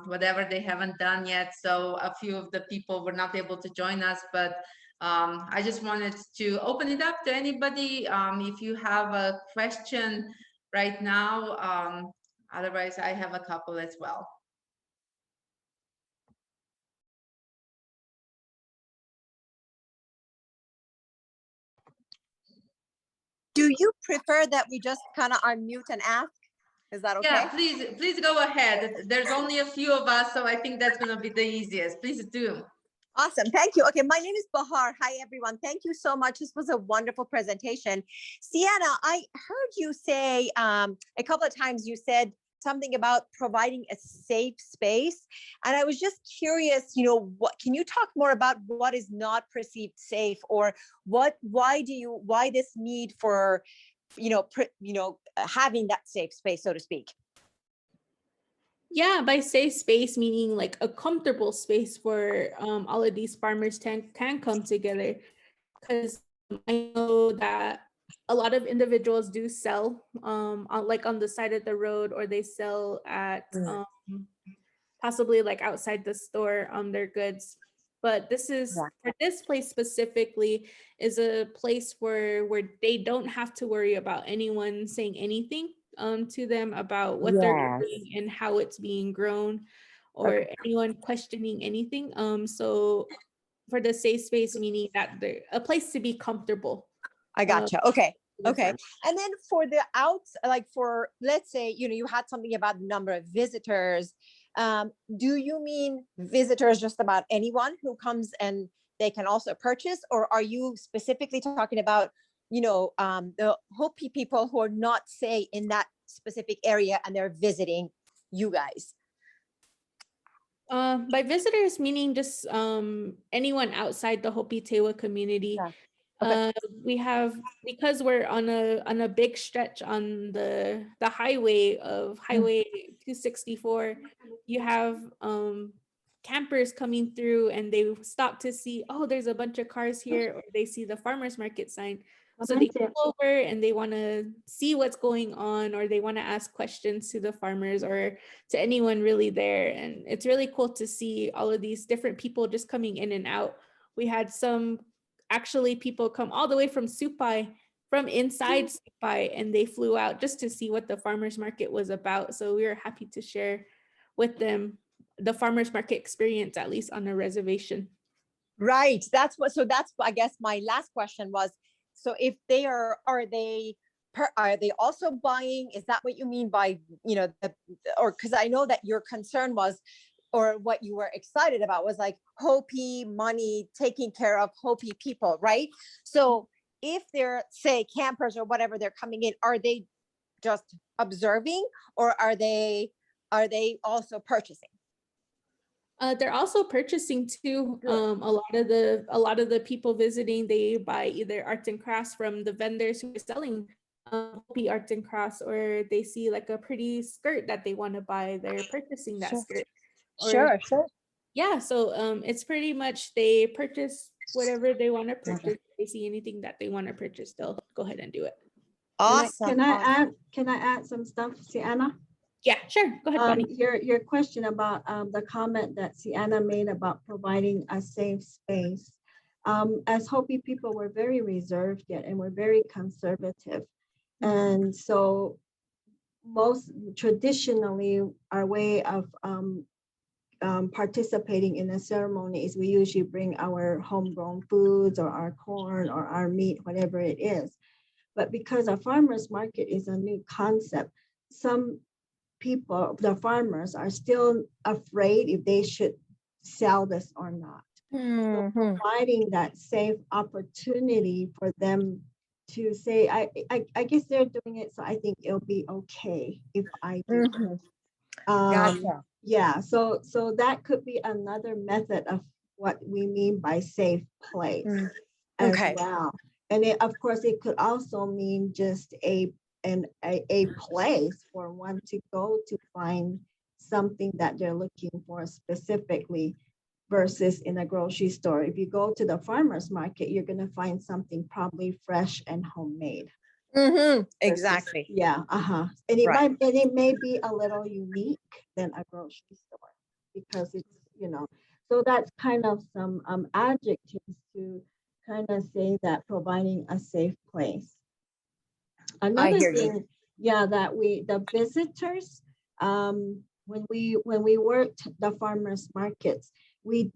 whatever they haven't done yet. So a few of the people were not able to join us, but I just wanted to open it up to anybody. If you have a question right now, otherwise I have a couple as well. Do you prefer that we just kind of unmute and ask? Is that okay? Yeah, please go ahead. There's only a few of us, so I think that's going to be the easiest. Please do. Awesome. Thank you. Okay, my name is Bahar. Hi, everyone. Thank you so much. This was a wonderful presentation. CiAnna, I heard you say a couple of times, you said something about providing a safe space. And I was just curious, what can you talk more about what is not perceived safe, or why this need for, having that safe space, so to speak? Yeah, by safe space, meaning like a comfortable space where all of these farmers can come together. Because I know that a lot of individuals do sell like on the side of the road, or they sell at possibly like outside the store their goods. But this is, for this place specifically, is a place where they don't have to worry about anyone saying anything to them about what they're doing and how it's being grown, or anyone questioning anything. So for the safe space, meaning that they're a place to be comfortable. I gotcha. Okay. And then for the outs, like for, let's say, you had something about the number of visitors. Do you mean visitors just about anyone who comes and they can also purchase, or are you specifically talking about, the Hopi people who are not, say, in that specific area and they're visiting you guys? By visitors, meaning just anyone outside the Hopi Tewa community. Yeah. Okay. We have, because we're on a big stretch on the highway of Highway 264, you have campers coming through, and they stop to see, oh, there's a bunch of cars here, or they see the farmers market sign. So they go over and they want to see what's going on, or they want to ask questions to the farmers or to anyone really there. And it's really cool to see all of these different people just coming in and out. We had some actually people come all the way from Supai, from inside Supai, and they flew out just to see what the farmers market was about. So we were happy to share with them the farmers market experience, at least on a reservation. Right. So that's, I guess my last question was, So if they are they also buying? Is that what you mean by, or because I know that your concern was, or what you were excited about was like Hopi money taking care of Hopi people, right? So if they're, say, campers or whatever, they're coming in, are they just observing, or are they also purchasing? They're also purchasing too. A lot of the people visiting, they buy either arts and crafts from the vendors who are selling Hopi arts and crafts, or they see like a pretty skirt that they want to buy, they're purchasing that Sure. skirt. Sure. Yeah, so it's pretty much they purchase whatever they want to purchase. If they see anything that they want to purchase, they'll go ahead and do it. Awesome. Can I add some stuff, CiAnna? Yeah, sure. Go ahead, Bonnie. Your question about the comment that CiAnna made about providing a safe space. As Hopi people, we're very reserved yet, and we're very conservative. And so most traditionally, our way of participating in a ceremony is we usually bring our homegrown foods or our corn or our meat, whatever it is. But because a farmer's market is a new concept, some people, the farmers, are still afraid if they should sell this or not. So providing that safe opportunity for them to say, I guess they're doing it, so I think it'll be okay if I do it. Gotcha. Yeah, so that could be another method of what we mean by safe place as Okay. well. And of course, it could also mean just a place for one to go to find something that they're looking for specifically, versus in a grocery store. If you go to the farmer's market, you're going to find something probably fresh and homemade. Exactly. Yeah. And it Right. it may be a little unique than a grocery store, because it's, so that's kind of some adjectives to kind of say that providing a safe place. Another hear you. thing, yeah, that the visitors, when we worked the farmers markets, we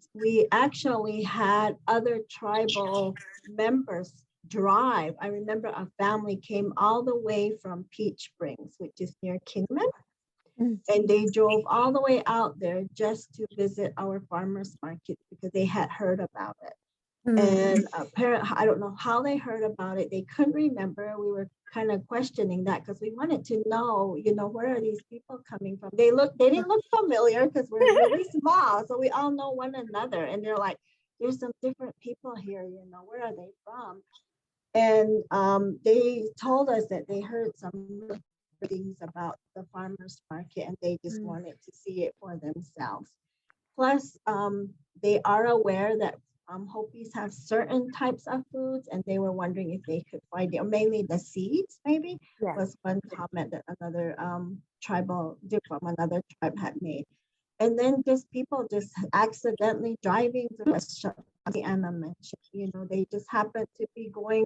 actually had other tribal members drive. I remember a family came all the way from Peach Springs, which is near Kingman, and they drove all the way out there just to visit our farmers market because they had heard about it. And apparently, I don't know how they heard about it. They couldn't remember. We were kind of questioning that because we wanted to know, where are these people coming from? They didn't look familiar because we're really small. So we all know one another. And they're like, there's some different people here, where are they from? And they told us that they heard some things about the farmers market, and they just wanted to see it for themselves. Plus, they are aware that Hopis have certain types of foods, and they were wondering if they could find it, mainly the seeds, maybe, was one comment that another tribal from another tribe had made. And then just people just accidentally driving through, as CiAnna mentioned, they just happened to be going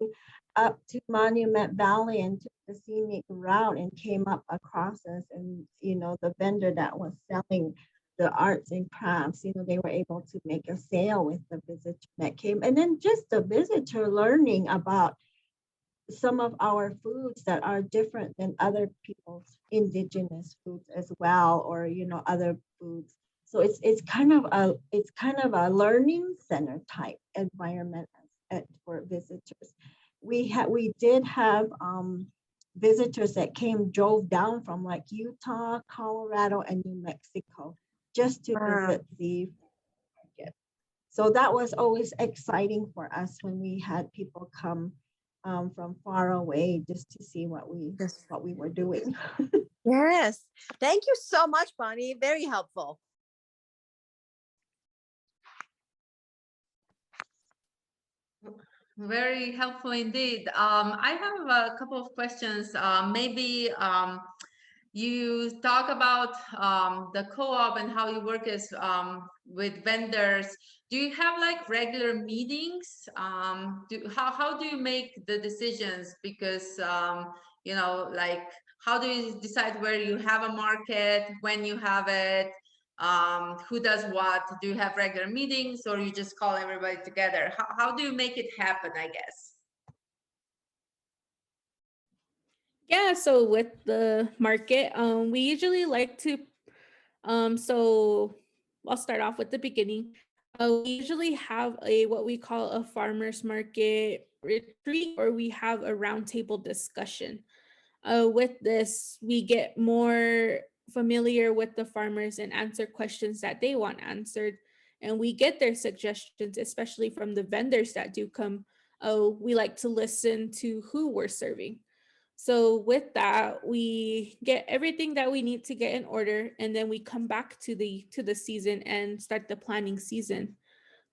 up to Monument Valley and took the scenic route and came up across us, and the vendor that was selling the arts and crafts, they were able to make a sale with the visitor that came. And then just the visitor learning about some of our foods that are different than other people's indigenous foods as well, or other foods. So it's kind of a learning center type environment for visitors. We did have visitors that drove down from like Utah, Colorado, and New Mexico just to visit the market. So that was always exciting for us when we had people come from far away just to see what we were doing. Yes. Thank you so much, Bonnie. Very helpful. Very helpful indeed. I have a couple of questions. Maybe you talk about the co-op and how you work with vendors. Do you have like regular meetings? How do you make the decisions? Because like, how do you decide where you have a market, when you have it, who does what? Do you have regular meetings, or you just call everybody together? How do you make it happen, I guess? Yeah, so with the market, we usually like to, so I'll start off with the beginning. We usually have what we call a farmers market retreat, or we have a roundtable discussion. With this, we get more familiar with the farmers and answer questions that they want answered. And we get their suggestions, especially from the vendors that do come. We like to listen to who we're serving. So with that, we get everything that we need to get in order, and then we come back to the season and start the planning season.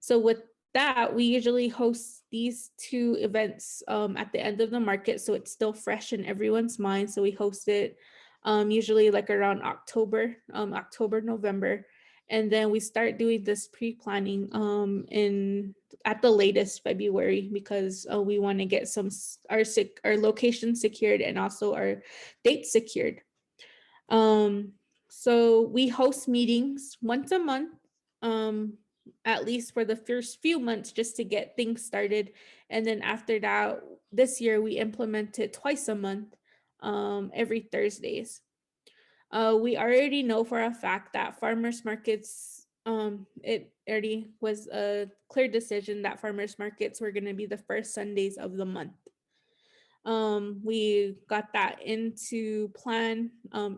So with that, we usually host these two events at the end of the market, so it's still fresh in everyone's mind. So we host it usually like around October, November, and then we start doing this pre-planning in at the latest February, because we want to get our location secured and also our date secured. So we host meetings once a month, um, at least for the first few months, just to get things started. And then after that, this year we implemented twice a month, every Thursdays. We already know for a fact that farmers markets, it already was a clear decision that farmers markets were going to be the first Sundays of the month. We got that into plan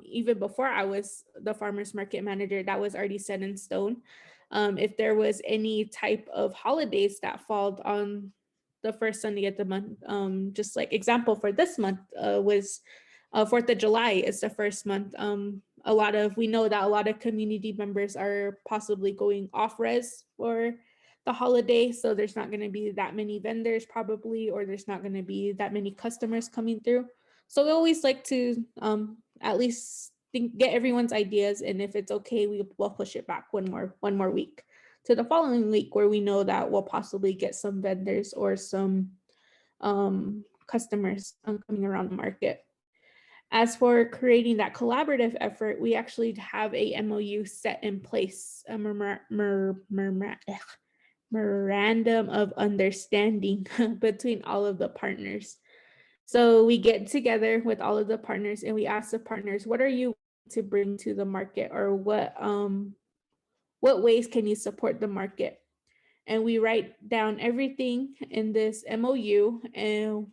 even before I was the farmers market manager. That was already set in stone. If there was any type of holidays that fall on the first Sunday of the month, just like example for this month was 4th of July is the first month. We know that a lot of community members are possibly going off res for the holiday, so there's not going to be that many vendors probably, or there's not going to be that many customers coming through. So we always like to at least get everyone's ideas, and if it's okay, we'll push it back one more week to the following week, where we know that we'll possibly get some vendors or some customers coming around the market. As for creating that collaborative effort, we actually have a MOU set in place, a memorandum of understanding between all of the partners. So we get together with all of the partners and we ask the partners, what are you to bring to the market, or what ways can you support the market? And we write down everything in this MOU, and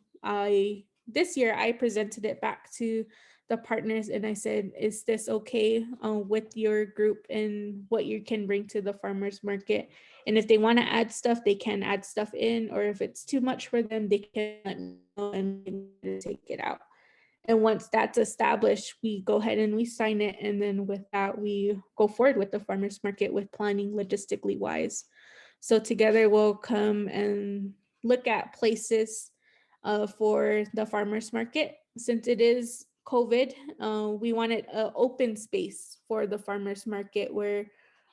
this year I presented it back to the partners and I said, is this okay with your group and what you can bring to the farmers market? And if they want to add stuff, they can add stuff in, or if it's too much for them, they can let me know and take it out. And once that's established, we go ahead and we sign it. And then with that, we go forward with the farmers market with planning logistically wise. So together we'll come and look at places for the farmers market. Since it is COVID, we wanted an open space for the farmers market where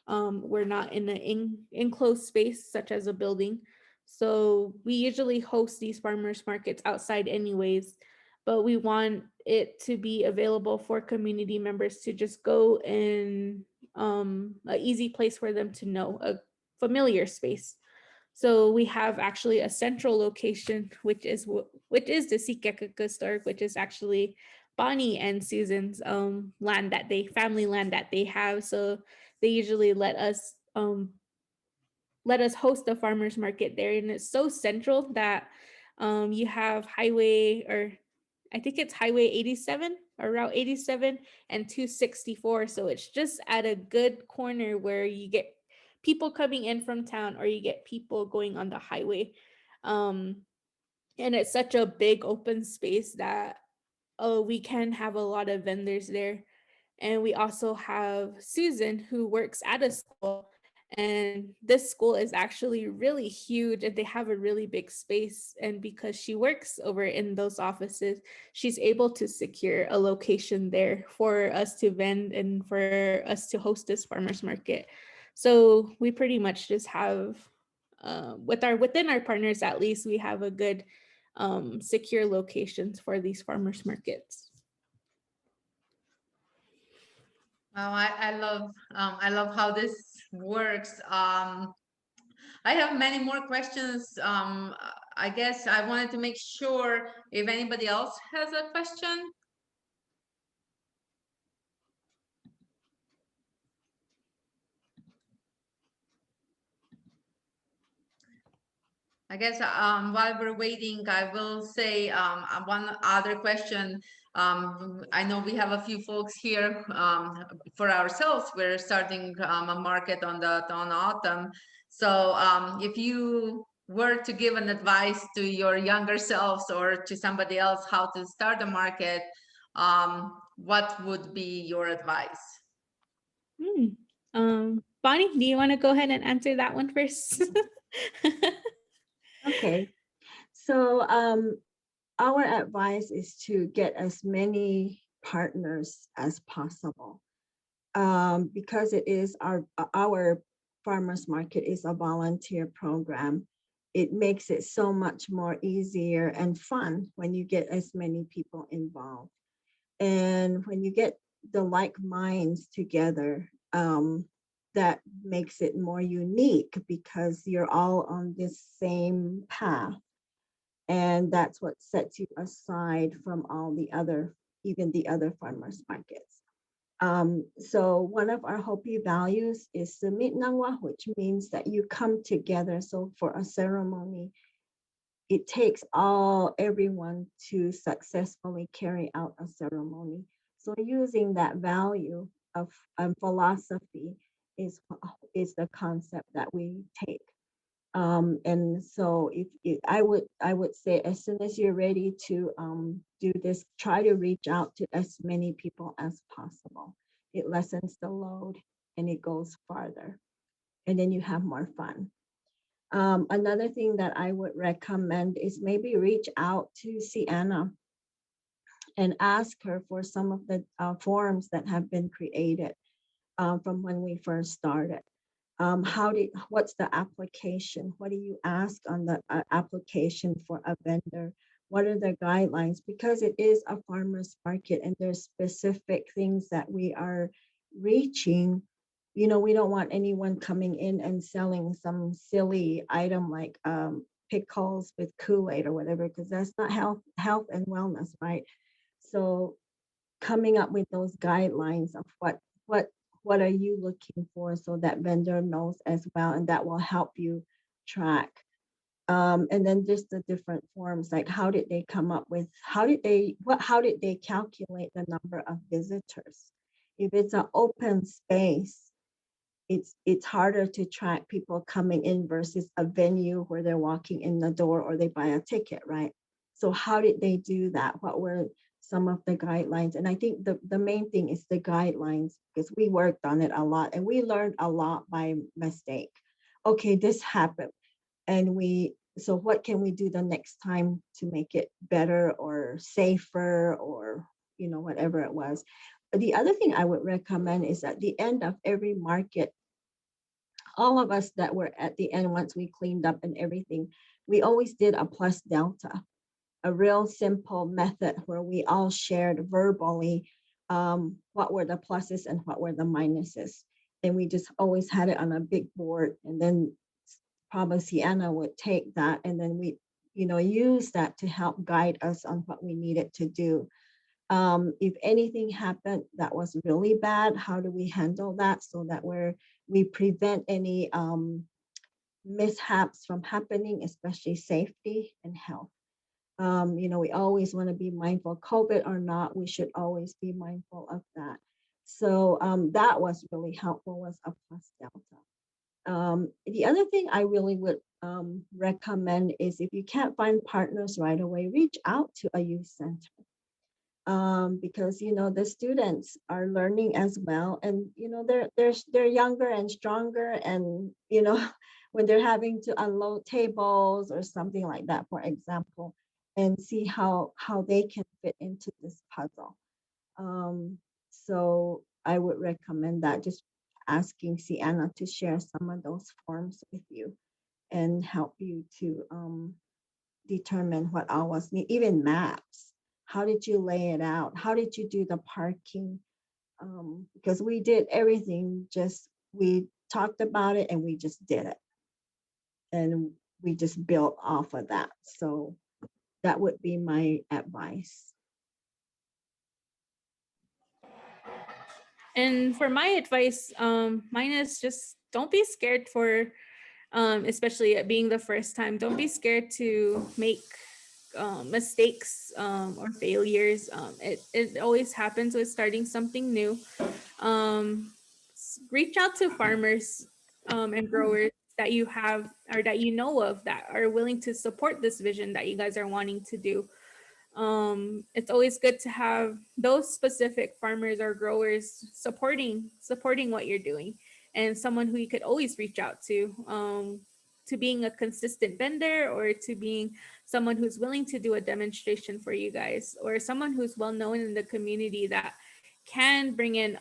we're not in an enclosed space such as a building. So we usually host these farmers markets outside anyways, but we want it to be available for community members to just go in an easy place for them to know, a familiar space. So we have actually a central location, which is the Secakuku store, which is actually Bonnie and Susan's family land that they have. So they usually let us host the farmers market there, and it's so central that you have I think it's Highway 87 or Route 87 and 264. So it's just at a good corner where you get people coming in from town or you get people going on the highway. And it's such a big open space that we can have a lot of vendors there. And we also have Susan, who works at a school, and this school is actually really huge and they have a really big space. And because she works over in those offices, she's able to secure a location there for us to vend and for us to host this farmers market. So we pretty much just have, within our partners, at least we have a good secure locations for these farmers markets. Oh, I love how this works. I have many more questions. I guess I wanted to make sure if anybody else has a question. I guess while we're waiting, I will say one other question. I know we have a few folks here for ourselves. We're starting a market on the autumn. So if you were to give an advice to your younger selves or to somebody else how to start a market, what would be your advice? Bonnie, do you want to go ahead and answer that one first? Okay, so our advice is to get as many partners as possible, because it is our farmers market is a volunteer program. It makes it so much more easier and fun when you get as many people involved. And when you get the like minds together, that makes it more unique because you're all on this same path. And that's what sets you aside from all the other, even the other farmers markets. So one of our Hopi values is the mitnangwa, which means that you come together. So for a ceremony, it takes everyone to successfully carry out a ceremony. So using that value of philosophy is the concept that we take. And so I would say as soon as you're ready to do this, try to reach out to as many people as possible. It lessens the load and it goes farther, and then you have more fun. Another thing that I would recommend is maybe reach out to CiAnna and ask her for some of the forms that have been created from when we first started. What's the application? What do you ask on the application for a vendor? What are the guidelines? Because it is a farmer's market and there's specific things that we are reaching. You know, we don't want anyone coming in and selling some silly item like pickles with Kool-Aid or whatever, because that's not health and wellness, right? So coming up with those guidelines of what are you looking for, so that vendor knows as well, and that will help you track. And then just the different forms, like how did they calculate the number of visitors? If it's an open space, it's harder to track people coming in versus a venue where they're walking in the door or they buy a ticket, right? So how did they do that? What were some of the guidelines? And I think the main thing is the guidelines, because we worked on it a lot and we learned a lot by mistake. Okay, this happened. And so what can we do the next time to make it better or safer, or, whatever it was. The other thing I would recommend is at the end of every market, all of us that were at the end, once we cleaned up and everything, we always did a plus delta, a real simple method where we all shared verbally what were the pluses and what were the minuses. And we just always had it on a big board. And then probably CiAnna would take that and then we, use that to help guide us on what we needed to do. If anything happened that was really bad, how do we handle that so that we prevent any mishaps from happening, especially safety and health. We always want to be mindful, COVID or not, we should always be mindful of that. So that was really helpful, was a plus delta. The other thing I really would recommend is if you can't find partners right away, reach out to a youth center. Because the students are learning as well, and they're younger and stronger, and when they're having to unload tables or something like that, for example, and see how they can fit into this puzzle. So I would recommend that, just asking CiAnna to share some of those forms with you and help you to determine what all was needed, even maps. How did you lay it out? How did you do the parking? Because we did everything, we talked about it and we just did it. And we just build off of that. So that would be my advice. And for my advice, mine is just don't be scared for, especially it being the first time, don't be scared to make mistakes or failures. It always happens with starting something new. Reach out to farmers and growers that you have or that you know of that are willing to support this vision that you guys are wanting to do. It's always good to have those specific farmers or growers supporting what you're doing, and someone who you could always reach out to being a consistent vendor, or to being someone who's willing to do a demonstration for you guys, or someone who's well known in the community that can bring in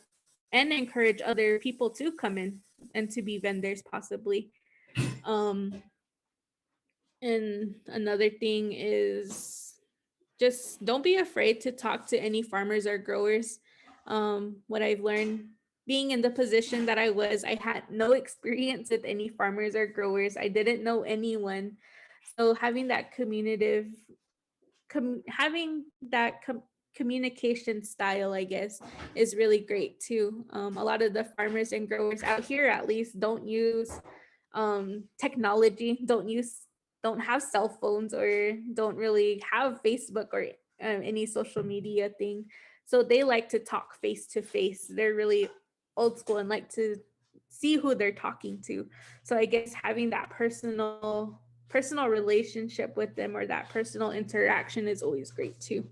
and encourage other people to come in and to be vendors possibly. And another thing is just don't be afraid to talk to any farmers or growers. What I've learned being in the position that I was, I had no experience with any farmers or growers. I didn't know anyone. So having that communication style, I guess, is really great too. A lot of the farmers and growers out here, at least, don't use technology, don't have cell phones, or don't really have Facebook or any social media thing. So they like to talk face to face. They're really old school and like to see who they're talking to. So I guess having that personal relationship with them, or that personal interaction, is always great too.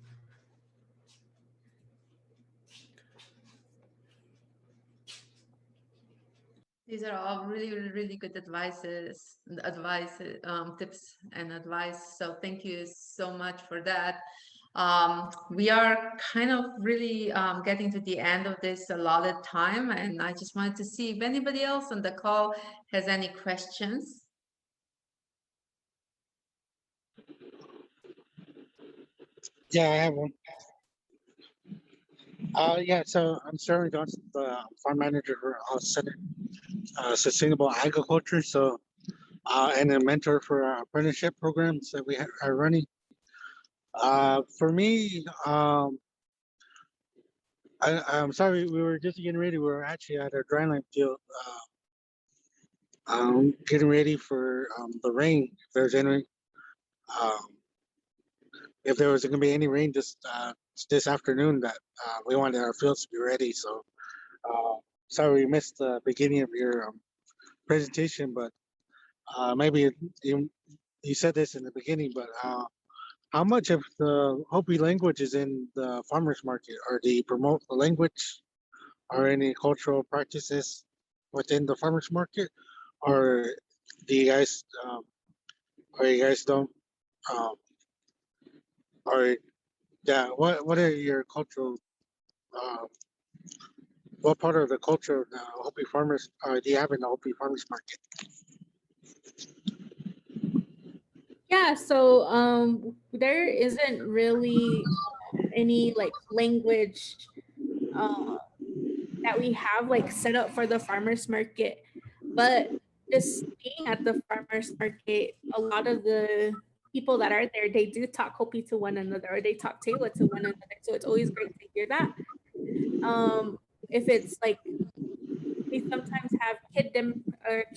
These are all really good tips and advice. So thank you so much for that. We are kind of really getting to the end of this allotted time, and I just wanted to see if anybody else on the call has any questions. Yeah, I have one. Yeah, so I'm Sterling Johnson, the farm manager for Sustainable Agriculture. So, and a mentor for our apprenticeship programs that we are running. For me, I'm sorry, we were just getting ready. We were actually at our dryland field, getting ready for the rain. If there's any, if there was going to be any rain this afternoon, that we wanted our fields to be ready. So, sorry we missed the beginning of your presentation, but maybe you said this in the beginning, but how much of the Hopi language is in the farmers market? Or do you promote the language or any cultural practices within the farmers market? Or do you guys, or you guys don't, or yeah, what are your cultural, what part of the culture of the Hopi farmers do you have in the Hopi farmers market? Yeah, so there isn't really any like language that we have like set up for the farmers market, but just being at the farmers market, a lot of the people that are there, they do talk Hopi to one another, or they talk Tewa to one another. So it's always great to hear that. If it's like, we sometimes have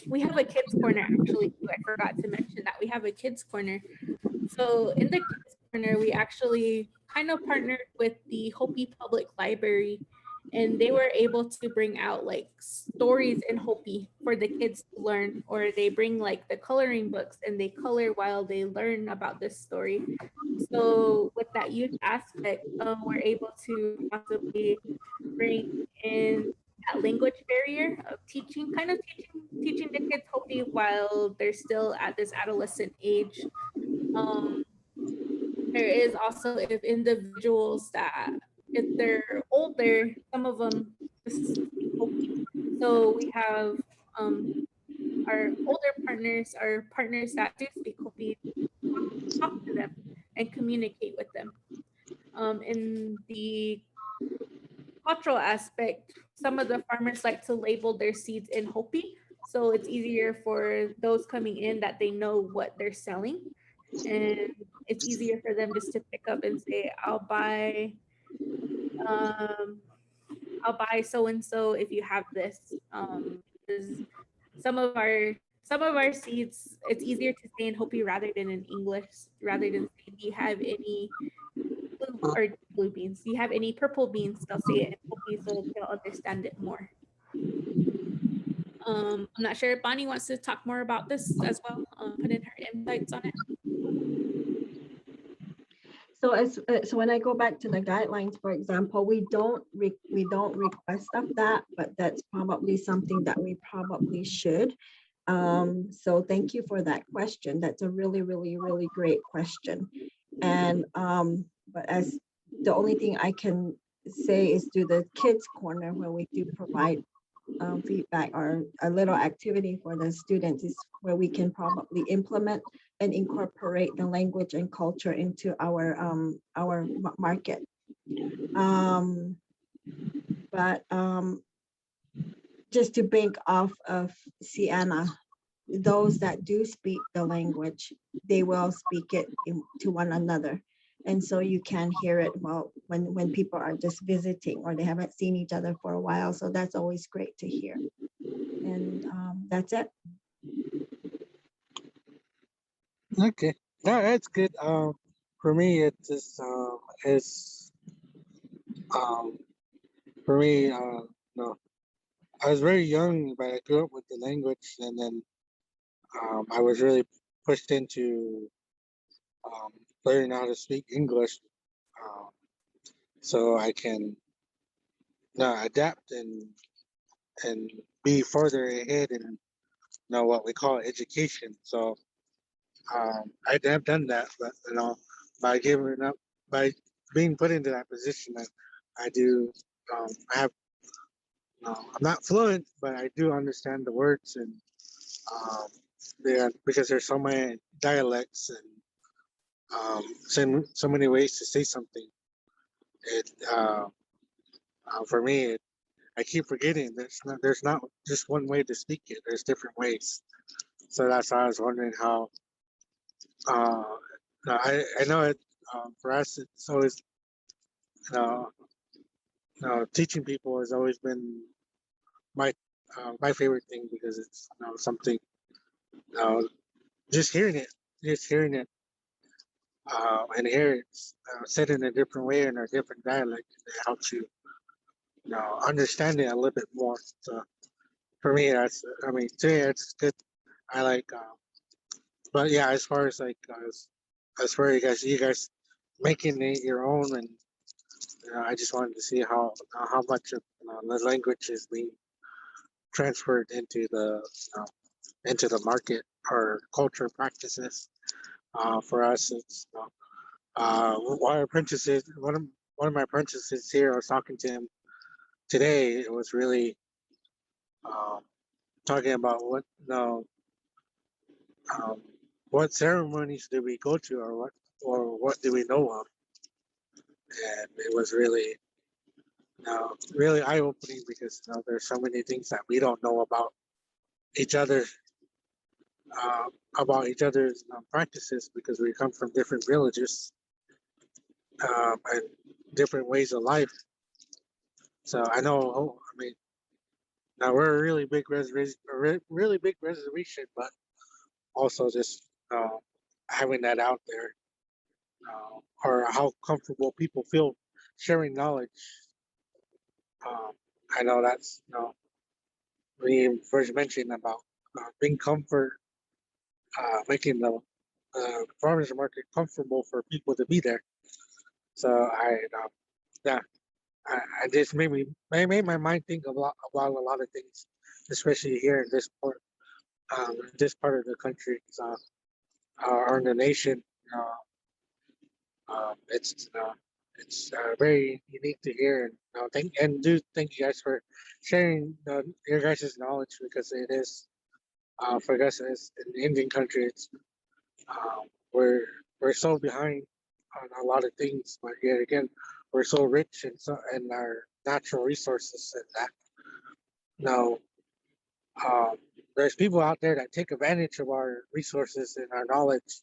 we have a kids corner actually too. I forgot to mention that we have a kids corner. So in the kids corner, we actually kind of partnered with the Hopi Public Library, and they were able to bring out like stories in Hopi for the kids to learn, or they bring like the coloring books and they color while they learn about this story. So with that youth aspect, we're able to possibly bring in that language barrier of teaching the kids Hopi while they're still at this adolescent age. There is also, if individuals that, if they're older, some of them just speak Hopi. So we have our older partners, our partners that do speak Hopi, talk to them and communicate with them. In the cultural aspect, some of the farmers like to label their seeds in Hopi. So it's easier for those coming in that they know what they're selling. And it's easier for them just to pick up and say, um, I'll buy so and so if you have this. Because some of our seeds, it's easier to say in Hopi rather than in English, rather than say, do you have any blue beans? Do you have any purple beans? They'll say it in Hopi so they'll understand it more. I'm not sure if Bonnie wants to talk more about this as well, put in her insights on it. So so when I go back to the guidelines, for example, we don't request of that, but that's probably something that we probably should. So thank you for that question. That's a really, really, really great question. And but as the only thing I can say is do the kids corner where we do provide feedback or a little activity for the students is where we can probably implement and incorporate the language and culture into our market. But just to bank off of CiAnna, those that do speak the language, they will speak it to one another. And so you can hear it well when people are just visiting or they haven't seen each other for a while. So that's always great to hear. And that's it. Okay, yeah, that's good. For me, it just is for me. No, I was very young, but I grew up with the language, and then I was really pushed into learning how to speak English, so I can adapt and be further ahead in what we call education. So I have done that, but by giving up, by being put into that position, I do have. I'm not fluent, but I do understand the words, and because there's so many dialects and so many ways to say something. It for me, I keep forgetting there's not just one way to speak it. There's different ways. So that's why I was wondering how. Uh, I know it for us. It's always uh, teaching people has always been my favorite thing because it's something just hearing it and hear it said in a different way in a different dialect, it helps you understand it a little bit more. So for me, to me, it's good. I like, but yeah, as far as like, as far as you guys making it your own, and I just wanted to see how much of the language is being transferred into the market or culture practices. For us, it's our apprentices. One of my apprentices here, I was talking to him today. It was really talking about um, what ceremonies do we go to, or what do we know of, and it was really really eye opening because there's so many things that we don't know each other about each other's practices because we come from different villages and different ways of life. So I know, now we're a really big reservation, but also just having that out there, or how comfortable people feel sharing knowledge. I know that's we first mentioned about being comfort, making the farmers market comfortable for people to be there. So yeah, I just made my mind think about a lot of things, especially here in this part of the country, or in the nation. It's very unique to hear, and thank you guys for sharing your guys' knowledge because it is for us as an Indian country. It's uh, we're we're so behind on a lot of things, but yet again, we're so rich in our natural resources, and that no, um, there's people out there that take advantage of our resources and our knowledge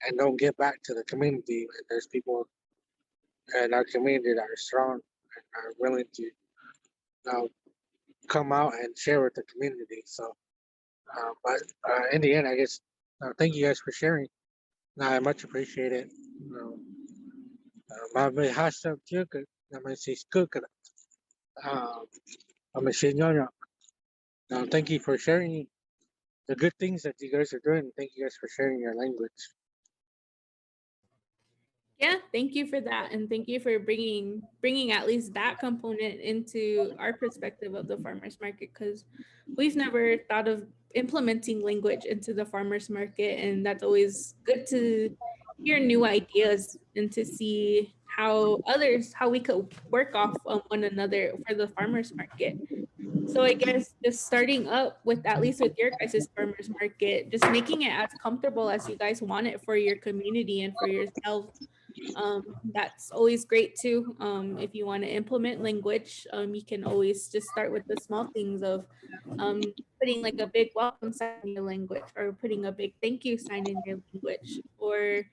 and don't give back to the community. And there's people in our community that are strong and are willing to come out and share with the community. So, but in the end, I guess, thank you guys for sharing. I much appreciate it. Mami hashtag chuka, nami si skuka. I'm a shinyonya. Thank you for sharing the good things that you guys are doing. Thank you guys for sharing your language. Yeah, thank you for that, and thank you for bringing at least that component into our perspective of the farmers market, because we've never thought of implementing language into the farmers market, and that's always good to hear new ideas and to see how we could work off of one another for the farmers market. So I guess just starting up with, at least with your guys' farmers market, just making it as comfortable as you guys want it for your community and for yourself. That's always great too. If you want to implement language, you can always just start with the small things of putting like a big welcome sign in your language, or putting a big thank you sign in your language, or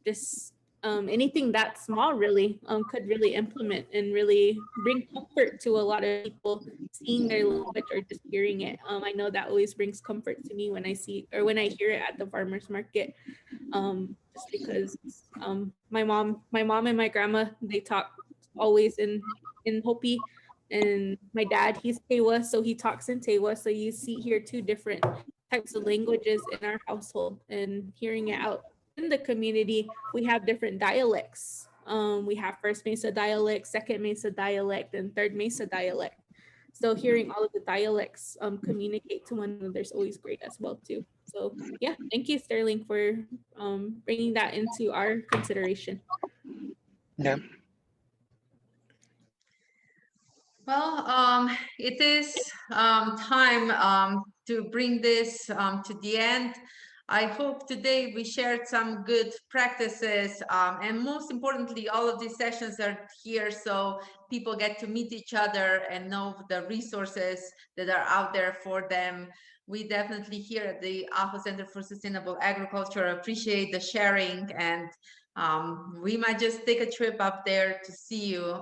just anything that small really could really implement and really bring comfort to a lot of people seeing their language or just hearing it. I know that always brings comfort to me when I see or when I hear it at the farmers market. Just because my mom and my grandma, they talk always in Hopi, and my dad, he's Tewa, so he talks in Tewa. So you see here two different types of languages in our household, and hearing it out in the community, we have different dialects. We have First Mesa dialect, Second Mesa dialect, and Third Mesa dialect. So hearing all of the dialects communicate to one another is always great as well too. So yeah, thank you, Sterling, for bringing that into our consideration. Yeah. Well, it is time to bring this to the end. I hope today we shared some good practices, and most importantly, all of these sessions are here so people get to meet each other and know the resources that are out there for them. We definitely here at the Ajo Center for Sustainable Agriculture appreciate the sharing, and we might just take a trip up there to see you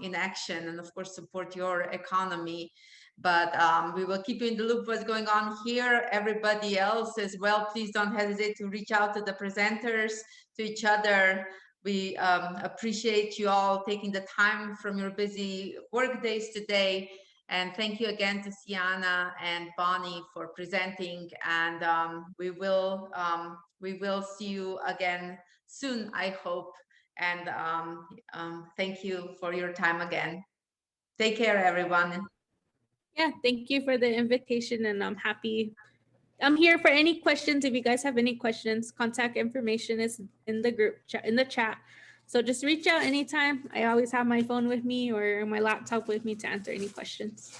in action, and of course support your economy. But we will keep you in the loop what's going on here. Everybody else as well, please don't hesitate to reach out to the presenters, to each other. We appreciate you all taking the time from your busy work days today. And thank you again to CiAnna and Bonnie for presenting. And we will see you again soon, I hope. And thank you for your time again. Take care, everyone. Yeah, thank you for the invitation, and I'm here for any questions. If you guys have any questions, contact information is in the group chat, in the chat. So just reach out anytime. I always have my phone with me or my laptop with me to answer any questions.